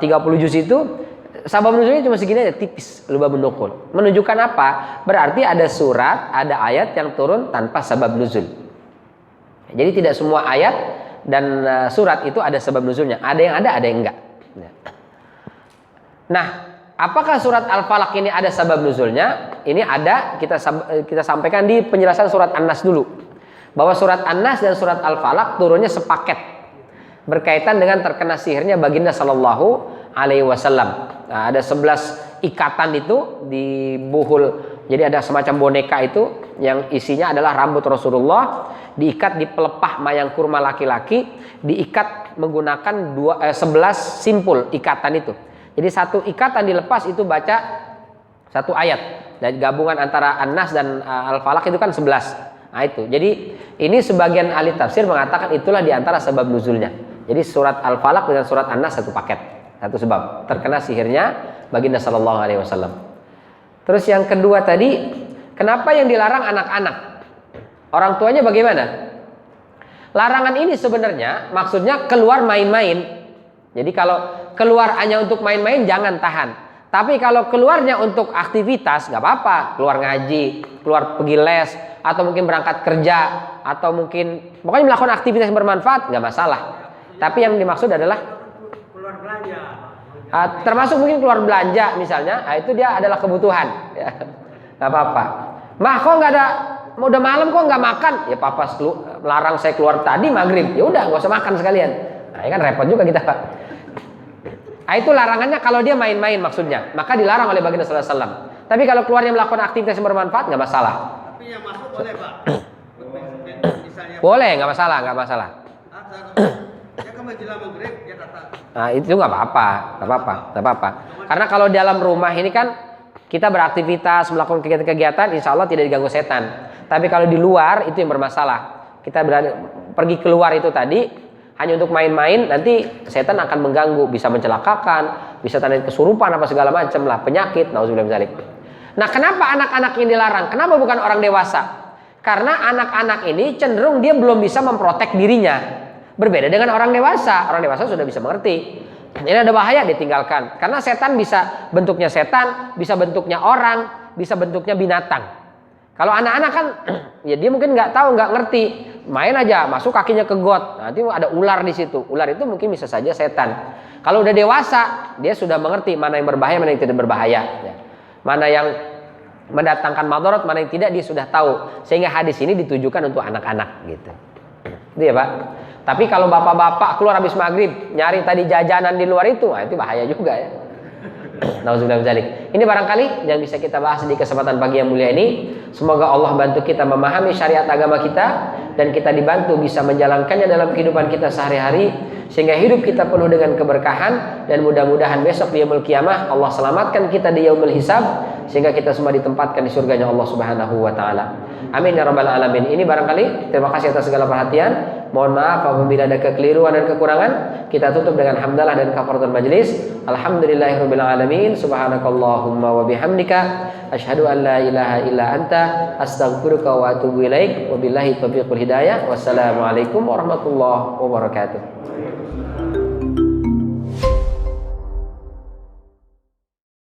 30 juz itu sabab nuzulnya cuma segini aja, tipis. Lubabun Nuqul. Menunjukkan apa? Berarti ada surat, ada ayat yang turun tanpa sabab nuzul. Jadi tidak semua ayat dan surat itu ada sebab nuzulnya. Ada yang ada yang enggak. Nah, apakah surat Al-Falaq ini ada sebab nuzulnya? Ini ada, kita sampaikan di penjelasan surat An-Nas dulu. Bahwa surat An-Nas dan surat Al-Falaq turunnya sepaket. Berkaitan dengan terkena sihirnya baginda sallallahu alaihi wasallam. Nah, ada 11 ikatan itu di buhul. Jadi ada semacam boneka itu yang isinya adalah rambut Rasulullah diikat di pelepah mayang kurma laki-laki, diikat menggunakan 11 simpul ikatan itu. Jadi satu ikatan dilepas itu baca satu ayat. Dan gabungan antara An-Nas dan Al-Falaq itu kan 11. Nah itu. Jadi ini sebagian ahli tafsir mengatakan itulah diantara sebab nuzulnya. Jadi surat Al-Falaq dengan surat An-Nas satu paket. Satu sebab. Terkena sihirnya baginda sallallahu alaihi wasallam. Terus yang kedua tadi, kenapa yang dilarang anak-anak? Orang tuanya bagaimana? Larangan ini sebenarnya maksudnya keluar main-main. Jadi kalau keluar hanya untuk main-main jangan tahan. Tapi kalau keluarnya untuk aktivitas nggak apa-apa. Keluar ngaji, keluar pergi les, atau mungkin berangkat kerja, atau mungkin pokoknya melakukan aktivitas yang bermanfaat nggak masalah. Tapi yang dimaksud adalah keluar belanja. Termasuk mungkin keluar belanja misalnya, itu dia adalah kebutuhan. Ya. Nggak apa-apa. Mah kok nggak ada, udah malam kok nggak makan? Ya papa larang saya keluar tadi maghrib. Ya udah nggak usah makan sekalian. Nah ini kan repot juga kita Pak. Nah, itu larangannya kalau dia main-main maksudnya, maka dilarang oleh baginda sallallahu alaihi wasallam. Tapi kalau keluarnya melakukan aktivitas yang bermanfaat nggak masalah. Tapi yang masuk boleh Pak. Misalnya. Boleh, nggak masalah, nggak masalah. Dia kan menjelang maghrib dia datang. Nah itu nggak apa-apa. Karena kalau dalam rumah ini kan Kita beraktivitas, melakukan kegiatan-kegiatan, insya Allah tidak diganggu setan. Tapi kalau di luar itu yang bermasalah. Kita pergi keluar itu tadi hanya untuk main-main, nanti setan akan mengganggu, bisa mencelakakan, bisa tanda kesurupan apa segala macam lah, penyakit, nauzubillah min dzalik. Nah, kenapa anak-anak ini dilarang? Kenapa bukan orang dewasa? Karena anak-anak ini cenderung dia belum bisa memprotek dirinya. Berbeda dengan orang dewasa. Orang dewasa sudah bisa mengerti. Ini ada bahaya, ditinggalkan. Karena setan bisa bentuknya setan, bisa bentuknya orang, bisa bentuknya binatang. Kalau anak-anak kan, ya dia mungkin nggak tahu, nggak ngerti. Main aja, masuk kakinya ke got. Nanti ada ular di situ. Ular itu mungkin bisa saja setan. Kalau udah dewasa, dia sudah mengerti mana yang berbahaya, mana yang tidak berbahaya. Ya. Mana yang mendatangkan madarat, mana yang tidak, dia sudah tahu. Sehingga hadis ini ditujukan untuk anak-anak gitu. Itu ya Pak. Tapi kalau bapak-bapak keluar habis maghrib nyari tadi jajanan di luar itu bahaya juga ya. Nauzubillah min dzalik. Ini barangkali yang bisa kita bahas di kesempatan pagi yang mulia ini. Semoga Allah bantu kita memahami syariat agama kita dan kita dibantu bisa menjalankannya dalam kehidupan kita sehari-hari sehingga hidup kita penuh dengan keberkahan dan mudah-mudahan besok di yaumul qiyamah Allah selamatkan kita di yaumul hisab sehingga kita semua ditempatkan di surganya Allah Subhanahu wa taala. Amin ya rabbal alamin. Ini barangkali terima kasih atas segala perhatian. Mohon maaf apabila ada kekeliruan dan kekurangan. Kita tutup dengan hamdalah dan kafaratul majlis. Alhamdulillahirabbil alamin. Subhanakallahumma wa bihamdika asyhadu an la ilaha illa anta astaghfiruka wa atubu ilaik. Wabillahi taufiq wal hidayah. Wassalamualaikum warahmatullahi wabarakatuh.